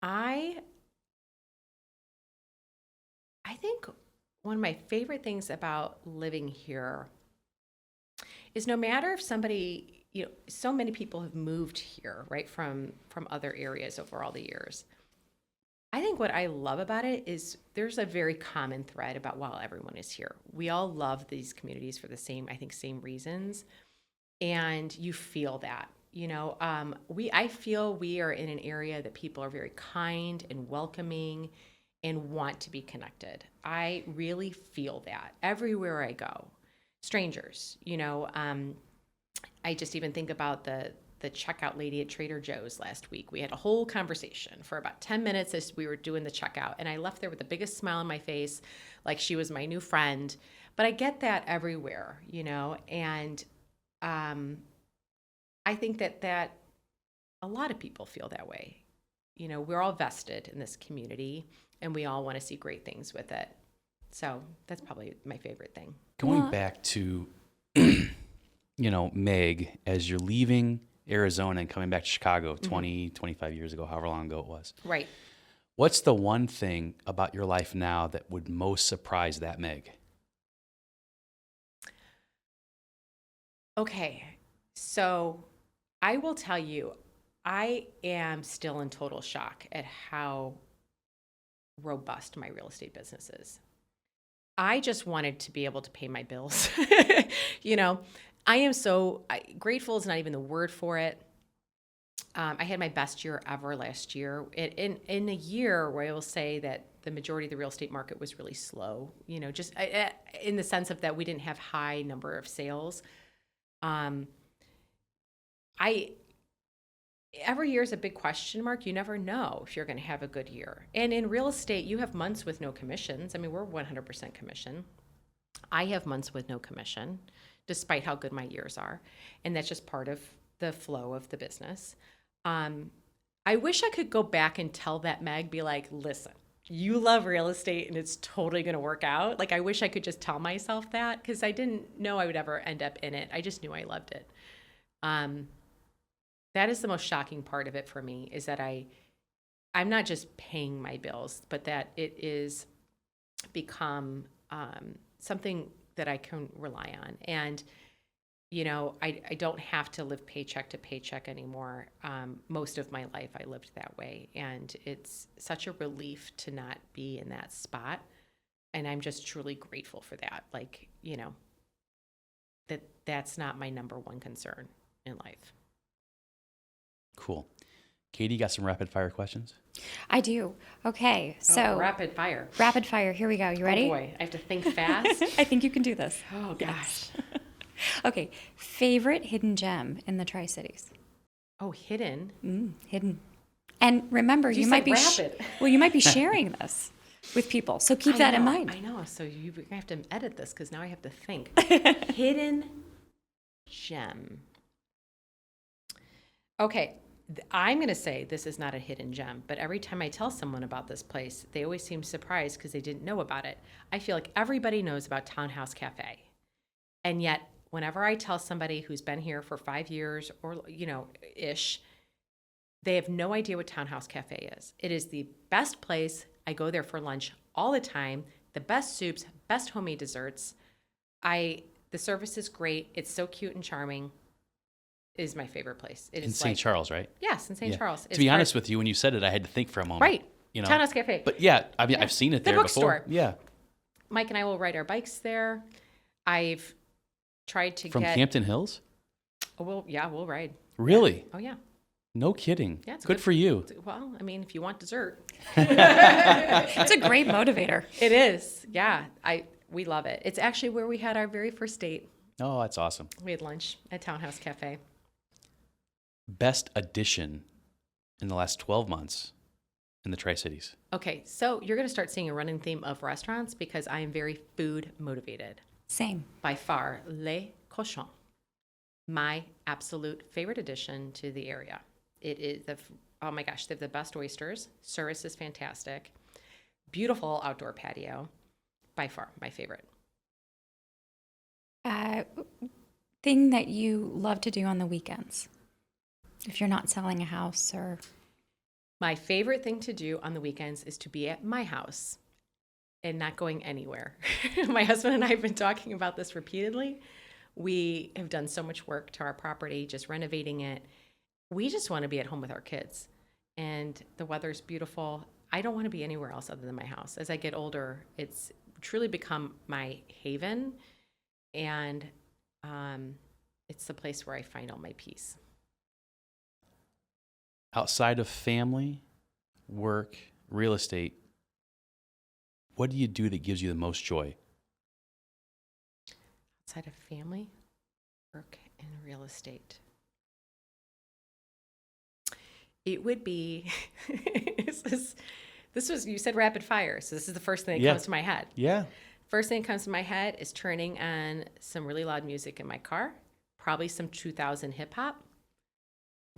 I think one of my favorite things about living here is no matter if somebody, you know, so many people have moved here, right, from other areas over all the years. I think what I love about it is there's a very common thread about why everyone is here. We all love these communities for the same reasons. And you feel that, you know, I feel we are in an area that people are very kind and welcoming and want to be connected. I really feel that everywhere I go. Strangers, you know, I just even think about the checkout lady at Trader Joe's last week. We had a whole conversation for about 10 minutes as we were doing the checkout. And I left there with the biggest smile on my face, like she was my new friend. But I get that everywhere, you know, and I think that a lot of people feel that way. You know, we're all vested in this community and we all want to see great things with it. So that's probably my favorite thing.
Going back to, you know, Meg, as you're leaving Arizona and coming back to Chicago 20, 25 years ago, however long ago it was.
Right.
What's the one thing about your life now that would most surprise that Meg?
Okay. So I will tell you, I am still in total shock at how robust my real estate business is. I just wanted to be able to pay my bills. You know, I am so grateful is not even the word for it. I had my best year ever last year. In a year where I will say that the majority of the real estate market was really slow, you know, just in the sense of that we didn't have high number of sales. Every year is a big question mark. You never know if you're going to have a good year. And in real estate, you have months with no commissions. I mean, we're 100% commission. I have months with no commission, despite how good my years are. And that's just part of the flow of the business. I wish I could go back and tell that Meg, be like, listen, you love real estate and it's totally going to work out. Like, I wish I could just tell myself that because I didn't know I would ever end up in it. I just knew I loved it. That is the most shocking part of it for me, is that I'm not just paying my bills, but that it is become something that I can rely on. And, you know, I don't have to live paycheck to paycheck anymore. Most of my life I lived that way. And it's such a relief to not be in that spot. And I'm just truly grateful for that. Like, you know, that's not my number one concern in life.
Cool. Katie, got some rapid fire questions?
I do. Okay, so
Rapid fire.
rapid fire. Here we go. You ready?
Oh boy, I have to think fast.
I think you can do this.
Oh gosh.
Okay, favorite hidden gem in the Tri-Cities?
Oh, hidden.
Hidden. And remember, you
said
might be
rapid.
you might be sharing this with people, so keep that in mind.
I know. So you're gonna have to edit this because now I have to think. Hidden gem. Okay, I'm going to say this is not a hidden gem, but every time I tell someone about this place, they always seem surprised because they didn't know about it. I feel like everybody knows about Townhouse Cafe. And yet, whenever I tell somebody who's been here for 5 years or, you know, ish, they have no idea what Townhouse Cafe is. It is the best place. I go there for lunch all the time. The best soups, best homemade desserts. The service is great. It's so cute and charming. It is my favorite place. It
In
is
St. Charles, right?
Yes, in St. Charles.
To be honest with you, when you said it, I had to think for a moment.
Right.
You know?
Townhouse Cafe.
But yeah, I mean, I've seen it
The
there
bookstore.
before. Yeah.
Mike and I will ride our bikes there. I've tried to
From
get...
Campton Hills?
Oh, we'll ride.
Really?
Oh, yeah.
No kidding.
Yeah, it's
good for you.
Well, I mean, if you want dessert.
It's a great motivator.
It is. Yeah. We love it. It's actually where we had our very first date.
Oh, that's awesome.
We had lunch at Townhouse Cafe.
Best addition in the last 12 months in the Tri-Cities?
Okay, so you're going to start seeing a running theme of restaurants because I am very food motivated.
Same.
By far, Les Cochons, my absolute favorite addition to the area. It is oh my gosh, they have the best oysters. Service is fantastic. Beautiful outdoor patio. By far, my favorite.
Thing that you love to do on the weekends, if you're not selling a house or...
My favorite thing to do on the weekends is to be at my house and not going anywhere. My husband and I have been talking about this repeatedly. We have done so much work to our property, just renovating it. We just want to be at home with our kids. And the weather's beautiful. I don't want to be anywhere else other than my house. As I get older, it's truly become my haven. And it's the place where I find all my peace.
Outside of family, work, real estate, what do you do that gives you the most joy?
Outside of family, work, and real estate. It would be, this was, you said rapid fire, so this is the first thing that comes to my head.
Yeah.
First thing that comes to my head is turning on some really loud music in my car, probably some 2000 hip hop,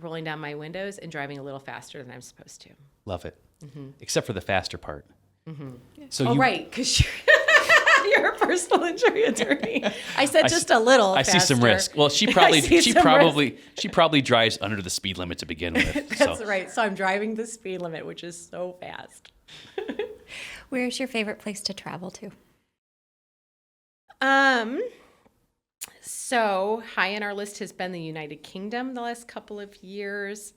rolling down my windows and driving a little faster than I'm supposed to.
Love it. Mm-hmm. Except for the faster part.
Mm-hmm.
So
right, because you're a personal injury attorney. I said just a little faster.
I see some risk. Well, she probably drives under the speed limit to begin with.
That's right. So I'm driving the speed limit, which is so fast.
Where's your favorite place to travel to?
So high on our list has been the United Kingdom the last couple of years.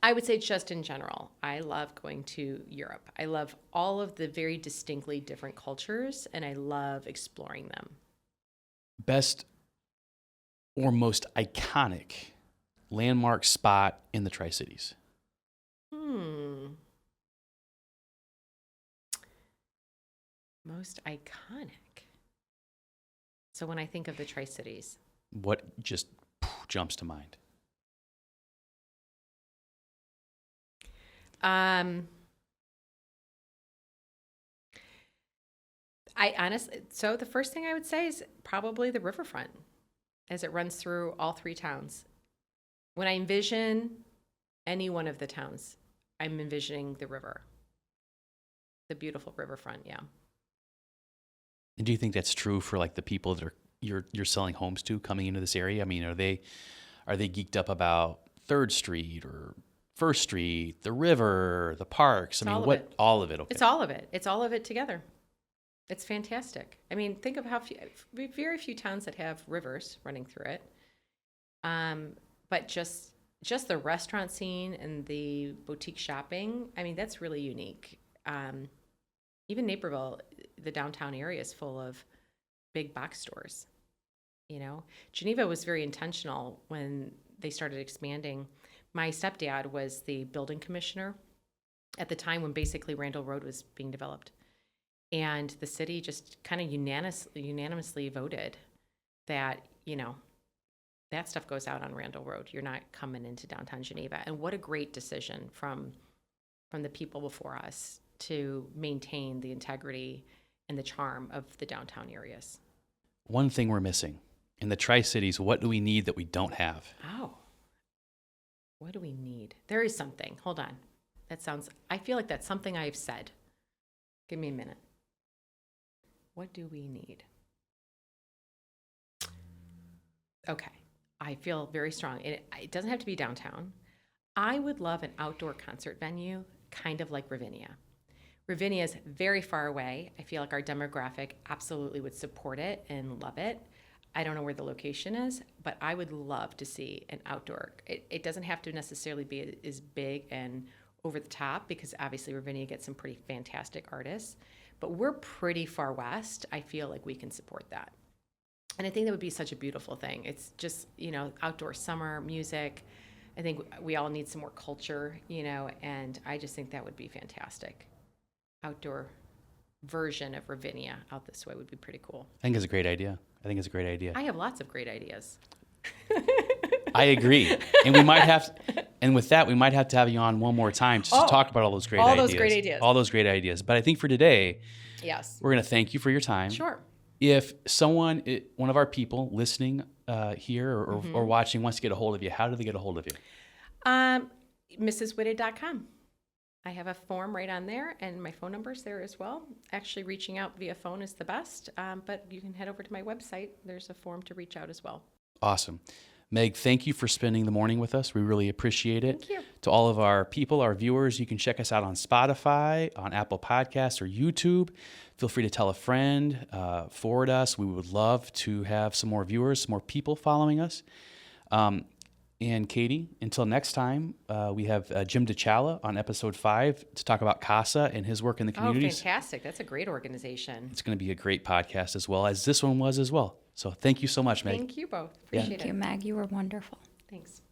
I would say just in general, I love going to Europe. I love all of the very distinctly different cultures, and I love exploring them.
Best or most iconic landmark spot in the Tri-Cities?
Most iconic. So when I think of the Tri-Cities.
What just jumps to mind?
So the first thing I would say is probably the riverfront as it runs through all three towns. When I envision any one of the towns, I'm envisioning the river, the beautiful riverfront. Yeah.
And do you think that's true for like the people that you're selling homes to coming into this area? I mean, are they geeked up about 3rd Street or First Street, the river, the parks? All of it. Okay.
It's all of it. It's all of it together. It's fantastic. I mean, think of how very few towns that have rivers running through it. But just the restaurant scene and the boutique shopping, I mean, that's really unique. Even Naperville, the downtown area is full of big box stores. You know, Geneva was very intentional when they started expanding. My stepdad was the building commissioner at the time when basically Randall Road was being developed. And the city just kind of unanimously voted that, you know, that stuff goes out on Randall Road. You're not coming into downtown Geneva. And what a great decision from the people before us to maintain the integrity and the charm of the downtown areas.
One thing we're missing in the Tri-Cities, what do we need that we don't have?
Oh, what do we need? There is something. Hold on. I feel like that's something I've said. Give me a minute. What do we need? Okay. I feel very strong. It doesn't have to be downtown. I would love an outdoor concert venue, kind of like Ravinia. Ravinia is very far away. I feel like our demographic absolutely would support it and love it. I don't know where the location is, but I would love to see an outdoor. It doesn't have to necessarily be as big and over the top, because obviously Ravinia gets some pretty fantastic artists, but we're pretty far west. I feel like we can support that. And I think that would be such a beautiful thing. It's just, outdoor summer music. I think we all need some more culture, and I just think that would be fantastic. Outdoor version of Ravinia out this way would be pretty cool.
I think it's a great idea.
I have lots of great ideas.
I agree. And we might have, and with that, we might have to have you on one more time just to talk about all those great ideas. All those great ideas. But I think for today,
yes,
we're going to thank you for your time.
Sure.
If someone, one of our people listening here or watching wants to get a hold of you, how do they get a hold of you?
MrsWhitted.com. I have a form right on there, and my phone number's there as well. Actually, reaching out via phone is the best, but you can head over to my website. There's a form to reach out as well.
Awesome. Meg, thank you for spending the morning with us. We really appreciate it.
Thank you.
To all of our people, our viewers, you can check us out on Spotify, on Apple Podcasts, or YouTube. Feel free to tell a friend, forward us. We would love to have some more viewers, some more people following us. And Katie, until next time, we have Jim DeChalla on episode 5 to talk about CASA and his work in the communities.
Oh, fantastic. That's a great organization.
It's going to be a great podcast as well, as this one was as well. So thank you so much, Meg.
Thank you both. Appreciate it.
Thank you, Meg. You were wonderful.
Thanks.